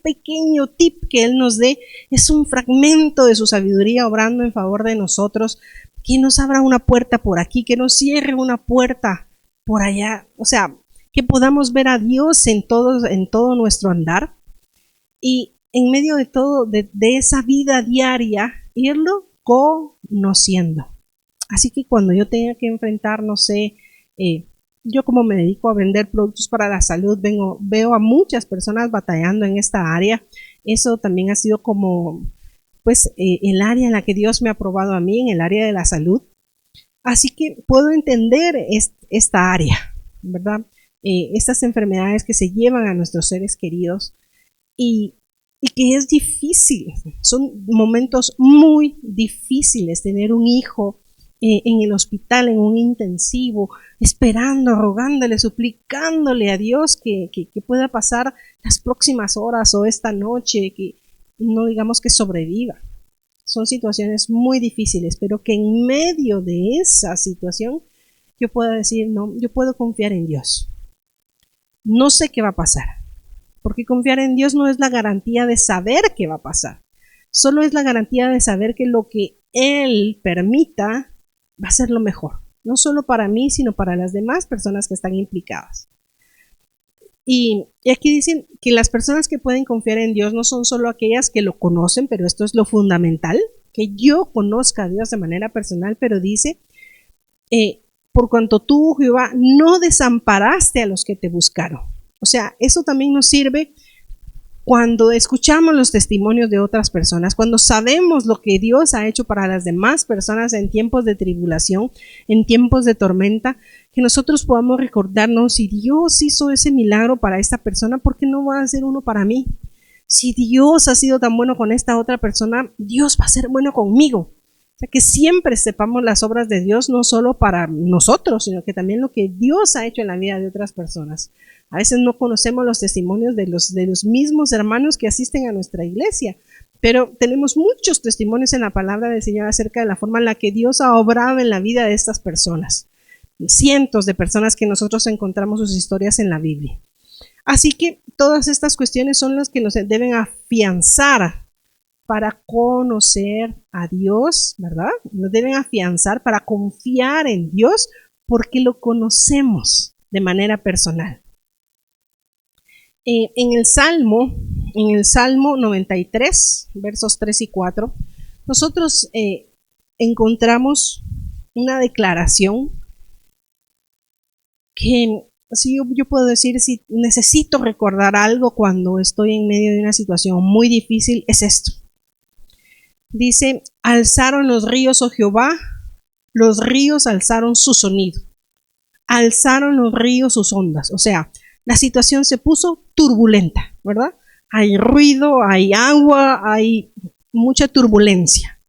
pequeño tip que Él nos dé, es un fragmento de su sabiduría obrando en favor de nosotros, que nos abra una puerta por aquí, que nos cierre una puerta por allá, o sea, que podamos ver a Dios en todo nuestro andar, y en medio de todo, de esa vida diaria, irlo conociendo. Así que cuando yo tenga que enfrentar, no sé, yo como me dedico a vender productos para la salud, veo a muchas personas batallando en esta área. Eso también ha sido como, pues, el área en la que Dios me ha probado a mí, en el área de la salud. Así que puedo entender esta área, ¿verdad? Estas enfermedades que se llevan a nuestros seres queridos y que es difícil, son momentos muy difíciles tener un hijo en el hospital, en un intensivo, esperando, rogándole, suplicándole a Dios que pueda pasar las próximas horas o esta noche, que no digamos que sobreviva. Son situaciones muy difíciles, pero que en medio de esa situación yo pueda decir, no, yo puedo confiar en Dios. No sé qué va a pasar, porque confiar en Dios no es la garantía de saber qué va a pasar. Solo es la garantía de saber que lo que Él permita va a ser lo mejor. No solo para mí, sino para las demás personas que están implicadas. Y aquí dicen que las personas que pueden confiar en Dios no son solo aquellas que lo conocen, pero esto es lo fundamental, que yo conozca a Dios de manera personal, pero dice, por cuanto tú, Jehová, no desamparaste a los que te buscaron. O sea, eso también nos sirve cuando escuchamos los testimonios de otras personas, cuando sabemos lo que Dios ha hecho para las demás personas en tiempos de tribulación, en tiempos de tormenta, que nosotros podamos recordarnos, si Dios hizo ese milagro para esta persona, ¿por qué no va a hacer uno para mí? Si Dios ha sido tan bueno con esta otra persona, Dios va a ser bueno conmigo. O sea, que siempre sepamos las obras de Dios, no solo para nosotros, sino que también lo que Dios ha hecho en la vida de otras personas. A veces no conocemos los testimonios de los mismos hermanos que asisten a nuestra iglesia, pero tenemos muchos testimonios en la palabra del Señor acerca de la forma en la que Dios ha obrado en la vida de estas personas. Cientos de personas que nosotros encontramos sus historias en la Biblia. Así que todas estas cuestiones son las que nos deben afianzar para conocer a Dios, ¿verdad? Nos deben afianzar para confiar en Dios porque lo conocemos de manera personal. En el Salmo 93, versos 3 y 4, nosotros encontramos una declaración que si yo puedo decir, si necesito recordar algo cuando estoy en medio de una situación muy difícil, es esto. Dice, alzaron los ríos, oh Jehová, los ríos alzaron su sonido, alzaron los ríos sus ondas. O sea, la situación se puso turbulenta, ¿verdad? Hay ruido, hay agua, hay mucha turbulencia.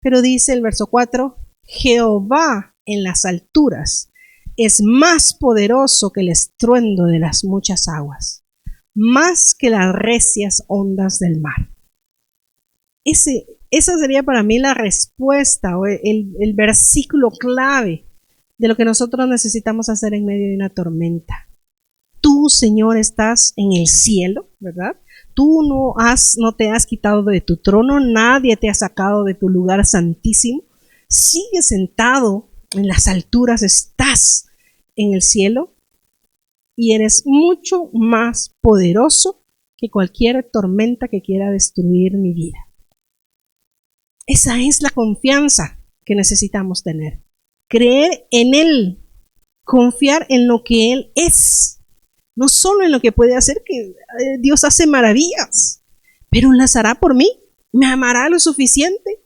Pero dice el verso 4, Jehová en las alturas es más poderoso que el estruendo de las muchas aguas, más que las recias ondas del mar. Esa sería para mí la respuesta o el versículo clave de lo que nosotros necesitamos hacer en medio de una tormenta. Tú, Señor, estás en el cielo, ¿verdad? Tú no te has quitado de tu trono, nadie te ha sacado de tu lugar santísimo. Sigues sentado en las alturas, estás en el cielo y eres mucho más poderoso que cualquier tormenta que quiera destruir mi vida. Esa es la confianza que necesitamos tener. Creer en Él, confiar en lo que Él es, no solo en lo que puede hacer, que Dios hace maravillas, pero las hará por mí, me amará lo suficiente,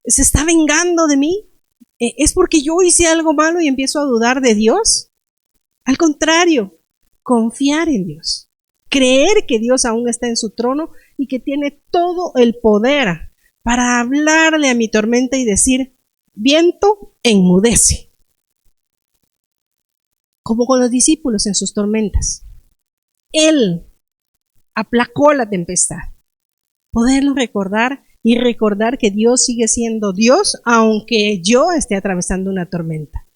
se está vengando de mí. ¿Es porque yo hice algo malo y empiezo a dudar de Dios? Al contrario, confiar en Dios, creer que Dios aún está en su trono y que tiene todo el poder para hablarle a mi tormenta y decir, viento, enmudece. Como con los discípulos en sus tormentas. Él aplacó la tempestad. Poderlo recordar y recordar que Dios sigue siendo Dios aunque yo esté atravesando una tormenta.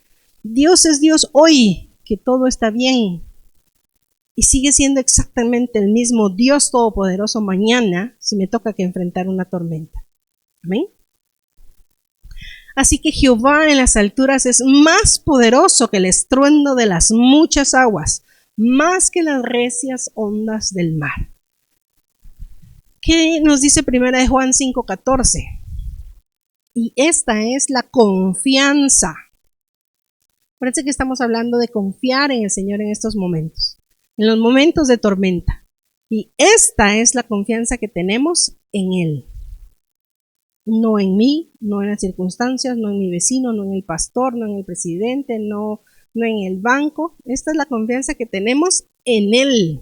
Dios es Dios hoy, que todo está bien. Y sigue siendo exactamente el mismo Dios todopoderoso mañana si me toca que enfrentar una tormenta. Amén. Así que Jehová en las alturas es más poderoso que el estruendo de las muchas aguas, más que las recias ondas del mar. ¿Qué nos dice 1 Juan 5:14? Y esta es la confianza. Parece que estamos hablando de confiar en el Señor en estos momentos, en los momentos de tormenta. Y esta es la confianza que tenemos en Él. No en mí, no en las circunstancias, no en mi vecino, no en el pastor, no en el presidente, no en el banco. Esta es la confianza que tenemos en Él.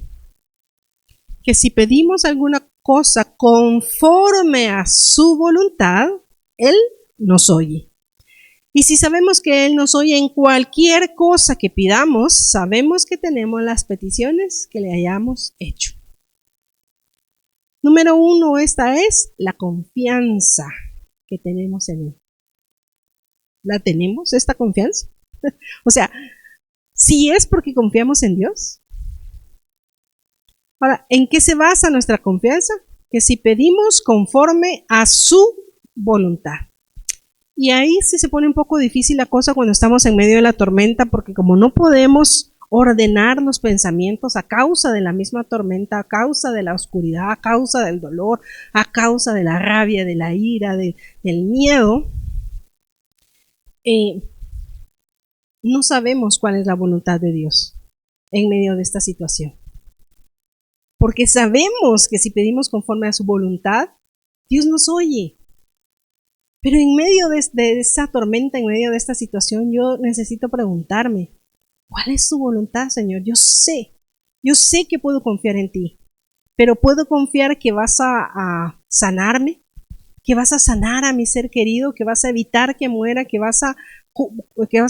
Que si pedimos alguna cosa conforme a su voluntad, Él nos oye. Y si sabemos que Él nos oye en cualquier cosa que pidamos, sabemos que tenemos las peticiones que le hayamos hecho. Número 1, esta es la confianza que tenemos en Él. ¿La tenemos, esta confianza? O sea, si es porque confiamos en Dios. Ahora, ¿en qué se basa nuestra confianza? Que si pedimos conforme a su voluntad. Y ahí sí se pone un poco difícil la cosa cuando estamos en medio de la tormenta, porque como no podemos ordenar los pensamientos a causa de la misma tormenta, a causa de la oscuridad, a causa del dolor, a causa de la rabia, de la ira, del miedo, no sabemos cuál es la voluntad de Dios en medio de esta situación. Porque sabemos que si pedimos conforme a su voluntad, Dios nos oye. Pero en medio de esa tormenta, en medio de esta situación, yo necesito preguntarme, ¿cuál es su voluntad, Señor? Yo sé que puedo confiar en ti, pero puedo confiar que vas a sanarme, que vas a sanar a mi ser querido, que vas a evitar que muera, que vas a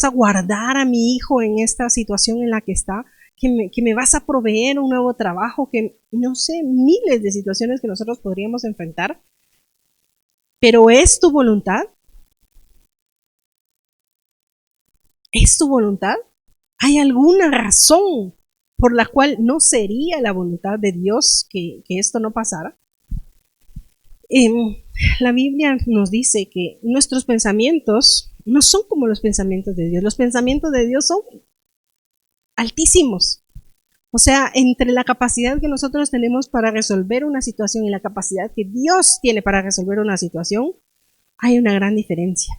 guardar a mi hijo en esta situación en la que está, que me vas a proveer un nuevo trabajo, que no sé, miles de situaciones que nosotros podríamos enfrentar. Pero ¿es tu voluntad? ¿Es tu voluntad? ¿Hay alguna razón por la cual no sería la voluntad de Dios que esto no pasara? La Biblia nos dice que nuestros pensamientos no son como los pensamientos de Dios. Los pensamientos de Dios son altísimos. O sea, entre la capacidad que nosotros tenemos para resolver una situación y la capacidad que Dios tiene para resolver una situación, hay una gran diferencia.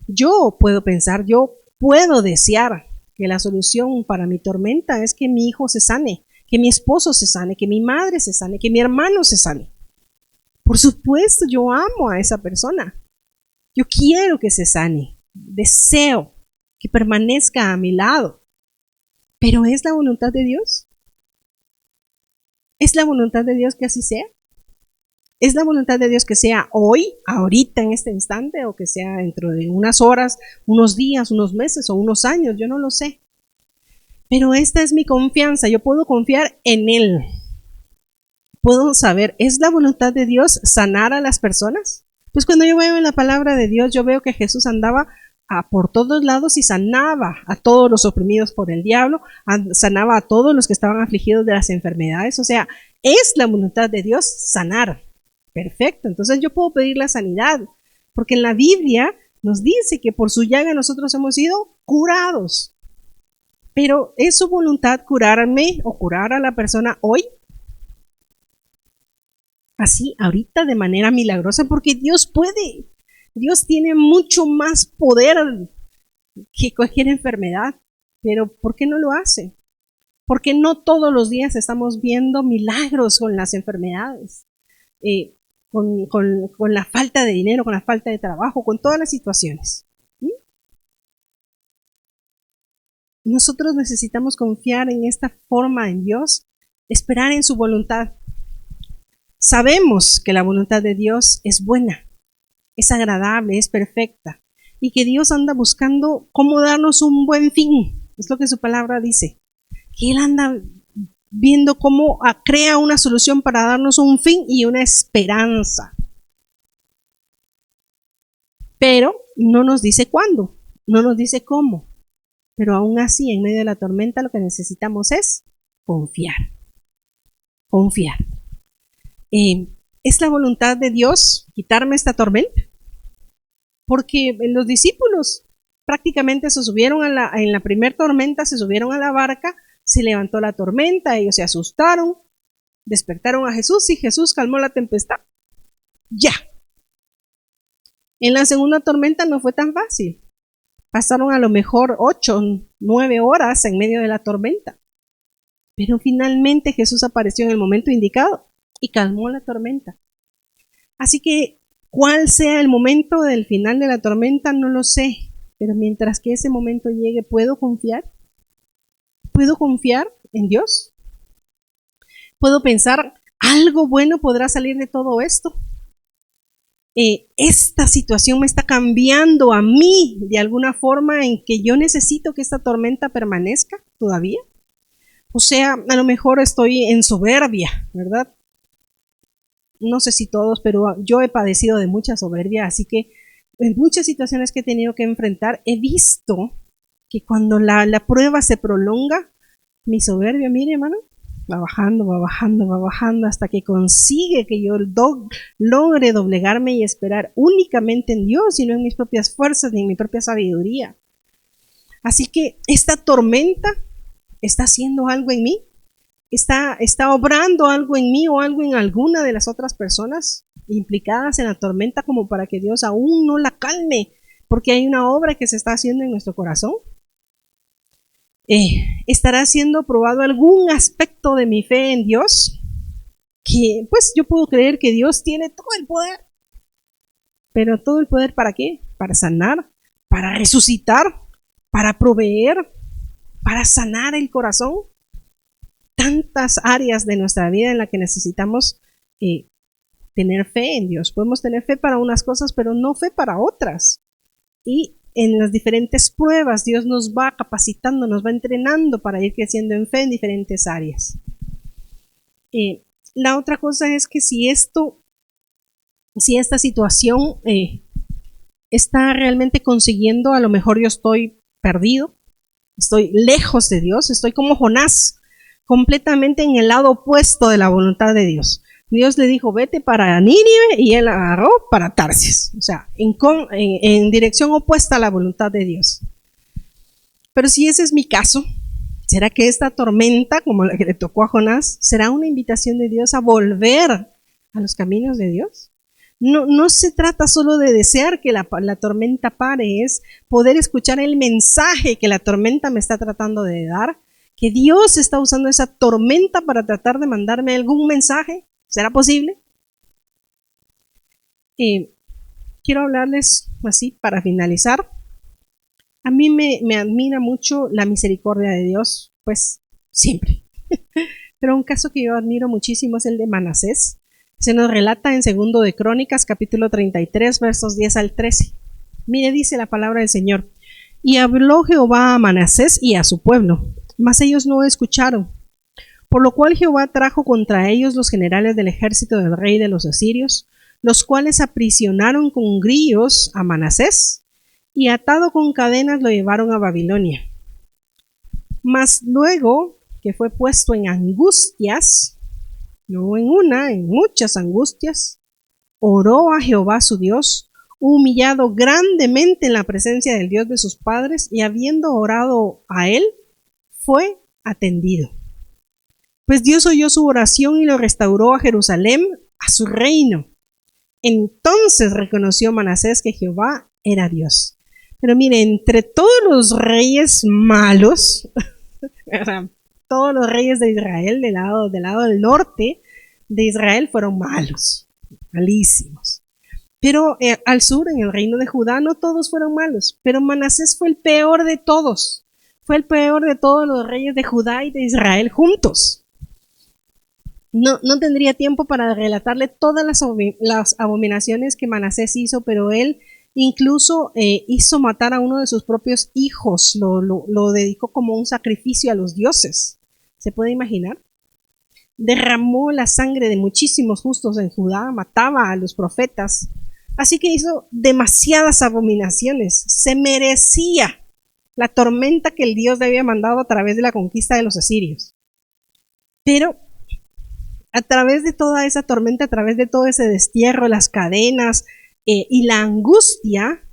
Yo puedo pensar, yo puedo desear que la solución para mi tormenta es que mi hijo se sane, que mi esposo se sane, que mi madre se sane, que mi hermano se sane. Por supuesto, yo amo a esa persona. Yo quiero que se sane. Deseo que permanezca a mi lado. ¿Pero es la voluntad de Dios? ¿Es la voluntad de Dios que así sea? ¿Es la voluntad de Dios que sea hoy, ahorita, en este instante, o que sea dentro de unas horas, unos días, unos meses o unos años? Yo no lo sé. Pero esta es mi confianza. Yo puedo confiar en Él. Puedo saber, ¿es la voluntad de Dios sanar a las personas? Pues cuando yo veo en la palabra de Dios, yo veo que Jesús andaba por todos lados y sanaba a todos los oprimidos por el diablo, sanaba a todos los que estaban afligidos de las enfermedades. O sea, es la voluntad de Dios sanar. Perfecto, entonces yo puedo pedir la sanidad, porque en la Biblia nos dice que por su llaga nosotros hemos sido curados. Pero ¿es su voluntad curarme o curar a la persona hoy? Así, ahorita, de manera milagrosa, porque Dios puede. Dios tiene mucho más poder que cualquier enfermedad. Pero ¿por qué no lo hace? Porque no todos los días estamos viendo milagros con las enfermedades, con la falta de dinero, con la falta de trabajo, con todas las situaciones. ¿Sí? Nosotros necesitamos confiar en esta forma en Dios, esperar en su voluntad. Sabemos que la voluntad de Dios es buena, es agradable, es perfecta, y que Dios anda buscando cómo darnos un buen fin. Es lo que su palabra dice, que Él anda viendo cómo crea una solución para darnos un fin y una esperanza. Pero no nos dice cuándo, no nos dice cómo. Pero aún así, en medio de la tormenta, lo que necesitamos es confiar. Confiar. ¿Es la voluntad de Dios quitarme esta tormenta? Porque los discípulos prácticamente se subieron en la primera tormenta, se subieron a la barca, se levantó la tormenta, ellos se asustaron, despertaron a Jesús y Jesús calmó la tempestad. Ya. En la segunda tormenta no fue tan fácil. Pasaron a lo mejor 8, 9 horas en medio de la tormenta. Pero finalmente Jesús apareció en el momento indicado y calmó la tormenta. Así que, ¿cuál sea el momento del final de la tormenta? No lo sé. Pero mientras que ese momento llegue, ¿puedo confiar? ¿Puedo confiar en Dios? ¿Puedo pensar, algo bueno podrá salir de todo esto? Esta situación me está cambiando a mí de alguna forma en que yo necesito que esta tormenta permanezca todavía. O sea, a lo mejor estoy en soberbia, ¿verdad? No sé si todos, pero yo he padecido de mucha soberbia, así que en muchas situaciones que he tenido que enfrentar, he visto que cuando la prueba se prolonga, mi soberbia, mire hermano, va bajando, va bajando, va bajando, hasta que consigue que yo logre doblegarme y esperar únicamente en Dios y no en mis propias fuerzas ni en mi propia sabiduría. Así que esta tormenta está haciendo algo en mí, está obrando algo en mí o algo en alguna de las otras personas implicadas en la tormenta, como para que Dios aún no la calme, porque hay una obra que se está haciendo en nuestro corazón. ¿Estará siendo probado algún aspecto de mi fe en Dios? Que pues yo puedo creer que Dios tiene todo el poder, pero todo el poder ¿para qué? Para sanar, para resucitar, para proveer, para sanar el corazón. Tantas áreas de nuestra vida en las que necesitamos tener fe en Dios. Podemos tener fe para unas cosas, pero no fe para otras. Y en las diferentes pruebas Dios nos va capacitando, nos va entrenando para ir creciendo en fe en diferentes áreas. La otra cosa es que si esta situación está realmente consiguiendo, a lo mejor yo estoy perdido, estoy lejos de Dios, estoy como Jonás, completamente en el lado opuesto de la voluntad de Dios. Dios le dijo, vete para Nínive, y él agarró para Tarsis, o sea, en dirección opuesta a la voluntad de Dios. Pero si ese es mi caso, ¿será que esta tormenta, como la que le tocó a Jonás, será una invitación de Dios a volver a los caminos de Dios? No se trata solo de desear que la tormenta pare, es poder escuchar el mensaje que la tormenta me está tratando de dar, que Dios está usando esa tormenta para tratar de mandarme algún mensaje. ¿Será posible? Quiero hablarles así para finalizar. A mí me admira mucho la misericordia de Dios, pues siempre. Pero un caso que yo admiro muchísimo es el de Manasés. Se nos relata en 2 de Crónicas, capítulo 33, versos 10 al 13. Mire, dice la palabra del Señor. Y habló Jehová a Manasés y a su pueblo, mas ellos no escucharon. Por lo cual Jehová trajo contra ellos los generales del ejército del rey de los asirios, los cuales aprisionaron con grillos a Manasés, y atado con cadenas lo llevaron a Babilonia. Mas luego que fue puesto en angustias, no en una, en muchas angustias, oró a Jehová su Dios, humillado grandemente en la presencia del Dios de sus padres, y habiendo orado a él, fue atendido. Pues Dios oyó su oración y lo restauró a Jerusalén, a su reino. Entonces reconoció Manasés que Jehová era Dios. Pero mire, entre todos los reyes malos, todos los reyes de Israel del lado del norte de Israel fueron malos, malísimos. Pero al sur, en el reino de Judá, no todos fueron malos, pero Manasés fue el peor de todos. Fue el peor de todos los reyes de Judá y de Israel juntos. No tendría tiempo para relatarle todas las abominaciones que Manasés hizo, pero él incluso hizo matar a uno de sus propios hijos, lo dedicó como un sacrificio a los dioses. ¿Se puede imaginar? Derramó la sangre de muchísimos justos en Judá, mataba a los profetas, así que hizo demasiadas abominaciones. Se merecía la tormenta que el Dios le había mandado a través de la conquista de los asirios. Pero a través de toda esa tormenta, a través de todo ese destierro, las cadenas y la angustia,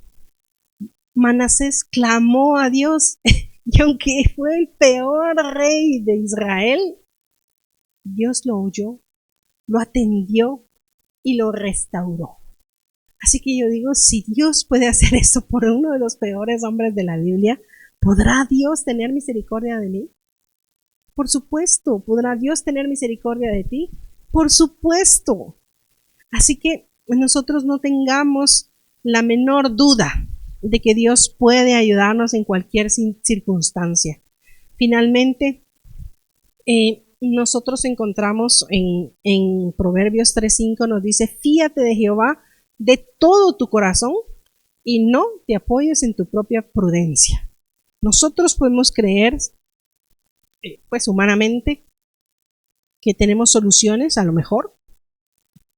Manasés clamó a Dios. Y aunque fue el peor rey de Israel, Dios lo oyó, lo atendió y lo restauró. Así que yo digo, si Dios puede hacer eso por uno de los peores hombres de la Biblia, ¿podrá Dios tener misericordia de mí? Por supuesto. ¿Podrá Dios tener misericordia de ti? Por supuesto. Así que nosotros no tengamos la menor duda de que Dios puede ayudarnos en cualquier circunstancia. Finalmente, nosotros encontramos en Proverbios 3:5, nos dice, fíate de Jehová de todo tu corazón y no te apoyes en tu propia prudencia. Nosotros podemos creer, pues humanamente, que tenemos soluciones a lo mejor,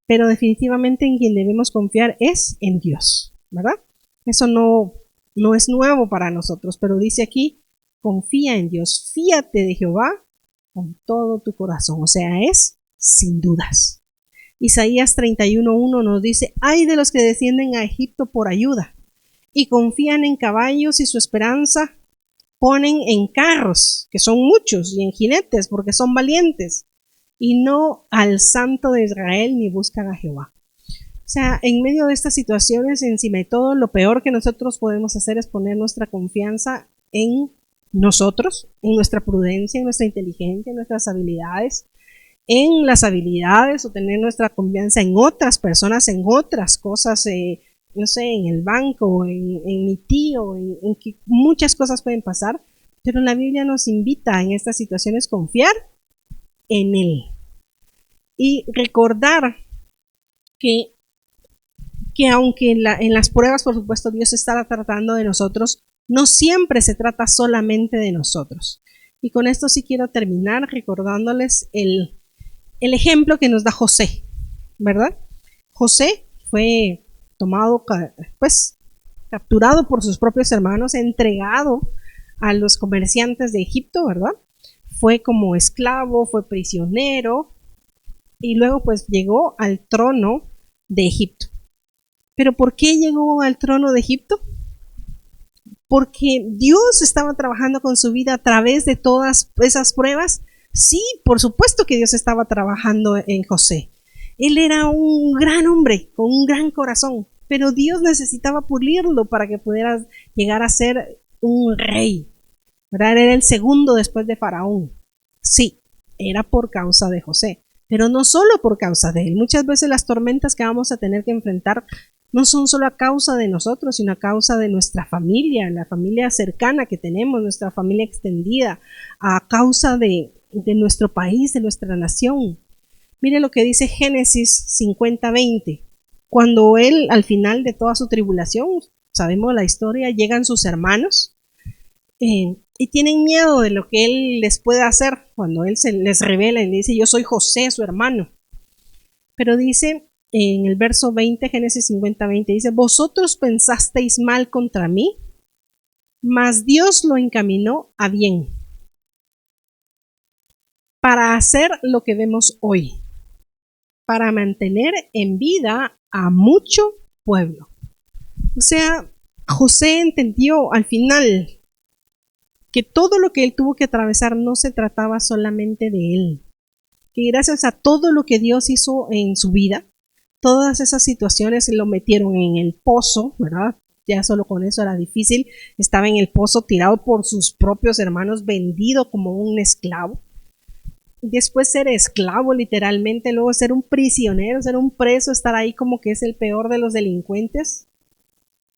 pero definitivamente en quien debemos confiar es en Dios, ¿verdad? Eso no no es nuevo para nosotros, pero dice aquí, confía en Dios, fíate de Jehová con todo tu corazón, o sea, es sin dudas. Isaías 31:1 nos dice, ay de los que descienden a Egipto por ayuda y confían en caballos y su esperanza ponen en carros, que son muchos, y en jinetes, porque son valientes, y no al Santo de Israel ni buscan a Jehová. O sea, en medio de estas situaciones, encima de todo, lo peor que nosotros podemos hacer es poner nuestra confianza en nosotros, en nuestra prudencia, en nuestra inteligencia, en nuestras habilidades, en las habilidades, o tener nuestra confianza en otras personas, en otras cosas, no sé, en el banco, en mi tío, en que muchas cosas pueden pasar, pero la Biblia nos invita en estas situaciones a confiar en Él y recordar que aunque en las pruebas, por supuesto, Dios está tratando de nosotros, no siempre se trata solamente de nosotros. Y con esto sí quiero terminar recordándoles el ejemplo que nos da José, ¿verdad? José fue tomado, pues, capturado por sus propios hermanos, entregado a los comerciantes de Egipto, ¿verdad? Fue como esclavo, fue prisionero y luego pues llegó al trono de Egipto. ¿Pero por qué llegó al trono de Egipto? Porque Dios estaba trabajando con su vida a través de todas esas pruebas. Sí, por supuesto que Dios estaba trabajando en José. Él era un gran hombre con un gran corazón, pero Dios necesitaba pulirlo para que pudiera llegar a ser un rey, ¿verdad? Era el segundo después de Faraón. Sí, era por causa de José, pero no solo por causa de él. Muchas veces las tormentas que vamos a tener que enfrentar no son solo a causa de nosotros, sino a causa de nuestra familia, la familia cercana que tenemos, nuestra familia extendida, a causa de nuestro país, de nuestra nación. Mire lo que dice Génesis 50:20. Cuando él, al final de toda su tribulación, sabemos la historia, llegan sus hermanos y tienen miedo de lo que él les pueda hacer cuando él se les revela y le dice, yo soy José, su hermano. Pero dice en el verso 20, Génesis 50:20, dice, vosotros pensasteis mal contra mí, mas Dios lo encaminó a bien, para hacer lo que vemos hoy, para mantener en vida a mucho pueblo. O sea, José entendió al final que todo lo que él tuvo que atravesar no se trataba solamente de él, que gracias a todo lo que Dios hizo en su vida, todas esas situaciones lo metieron en el pozo, ¿verdad? Ya solo con eso era difícil. Estaba en el pozo tirado por sus propios hermanos, vendido como un esclavo. Después ser esclavo literalmente, luego ser un prisionero, ser un preso, estar ahí como que es el peor de los delincuentes.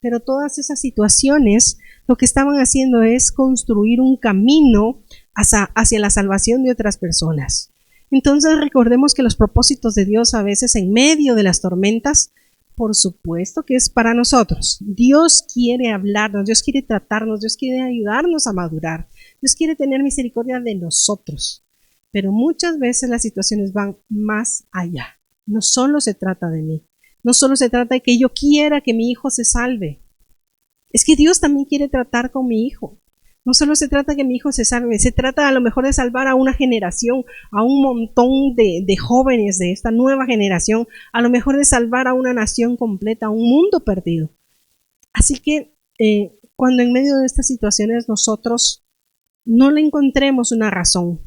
Pero todas esas situaciones lo que estaban haciendo es construir un camino hacia la salvación de otras personas. Entonces recordemos que los propósitos de Dios a veces en medio de las tormentas, por supuesto que es para nosotros. Dios quiere hablarnos, Dios quiere tratarnos, Dios quiere ayudarnos a madurar, Dios quiere tener misericordia de nosotros. Pero muchas veces las situaciones van más allá. No solo se trata de mí, no solo se trata de que yo quiera que mi hijo se salve. Es que Dios también quiere tratar con mi hijo. No solo se trata de que mi hijo se salve, se trata a lo mejor de salvar a una generación, a un montón de jóvenes de esta nueva generación, a lo mejor de salvar a una nación completa, a un mundo perdido. Así que cuando en medio de estas situaciones nosotros no le encontremos una razón,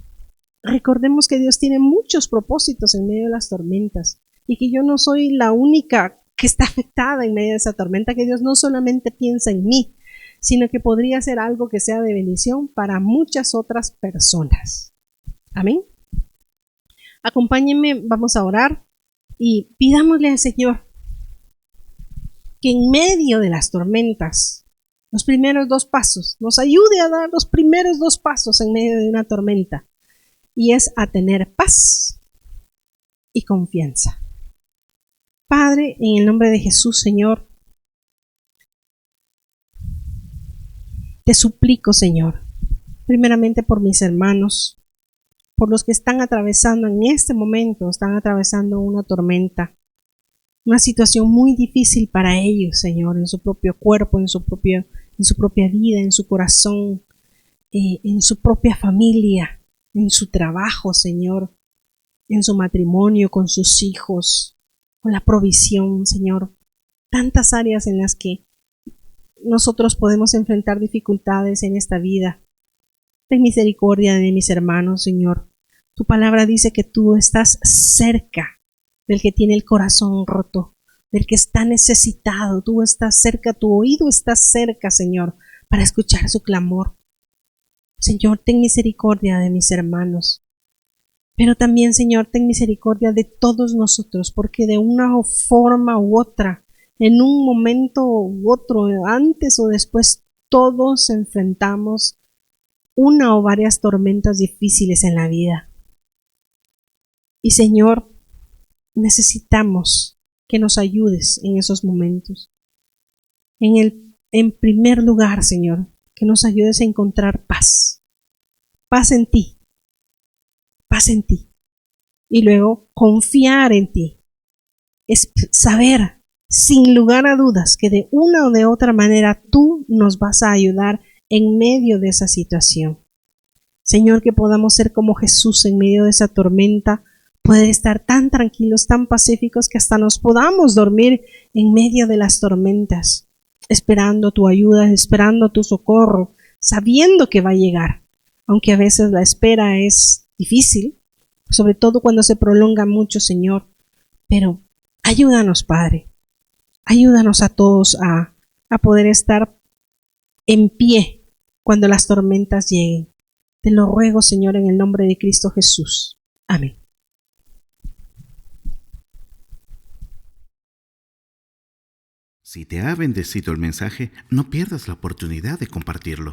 recordemos que Dios tiene muchos propósitos en medio de las tormentas y que yo no soy la única que está afectada en medio de esa tormenta, que Dios no solamente piensa en mí, sino que podría ser algo que sea de bendición para muchas otras personas. Amén. Acompáñenme, vamos a orar y pidámosle al Señor que en medio de las tormentas, los primeros 2 pasos, nos ayude a dar los primeros 2 pasos en medio de una tormenta, y es a tener paz y confianza. Padre, en el nombre de Jesús, Señor, te suplico, Señor, primeramente por mis hermanos, por los que están atravesando en este momento, están atravesando una tormenta, una situación muy difícil para ellos, Señor, en su propio cuerpo, en su propio en su propia vida, en su corazón, en su propia familia, en su trabajo, Señor, en su matrimonio, con sus hijos, con la provisión, Señor. Tantas áreas en las que nosotros podemos enfrentar dificultades en esta vida. Ten misericordia de mis hermanos, Señor. Tu palabra dice que tú estás cerca del que tiene el corazón roto, del que está necesitado. Tú estás cerca, tu oído está cerca, Señor, para escuchar su clamor. Señor, ten misericordia de mis hermanos. Pero también, Señor, ten misericordia de todos nosotros, porque de una forma u otra, en un momento u otro, antes o después, todos enfrentamos una o varias tormentas difíciles en la vida. Y Señor, necesitamos que nos ayudes en esos momentos. En primer lugar, Señor, que nos ayudes a encontrar paz. Paz en ti. Paz en ti. Y luego confiar en ti. Es saber, sin lugar a dudas, que de una o de otra manera tú nos vas a ayudar en medio de esa situación. Señor, que podamos ser como Jesús en medio de esa tormenta, poder estar tan tranquilos, tan pacíficos, que hasta nos podamos dormir en medio de las tormentas, esperando tu ayuda, esperando tu socorro, sabiendo que va a llegar, aunque a veces la espera es difícil, sobre todo cuando se prolonga mucho, Señor. Pero ayúdanos, Padre, ayúdanos a todos a poder estar en pie cuando las tormentas lleguen. Te lo ruego, Señor, en el nombre de Cristo Jesús. Amén. Si te ha bendecido el mensaje, no pierdas la oportunidad de compartirlo.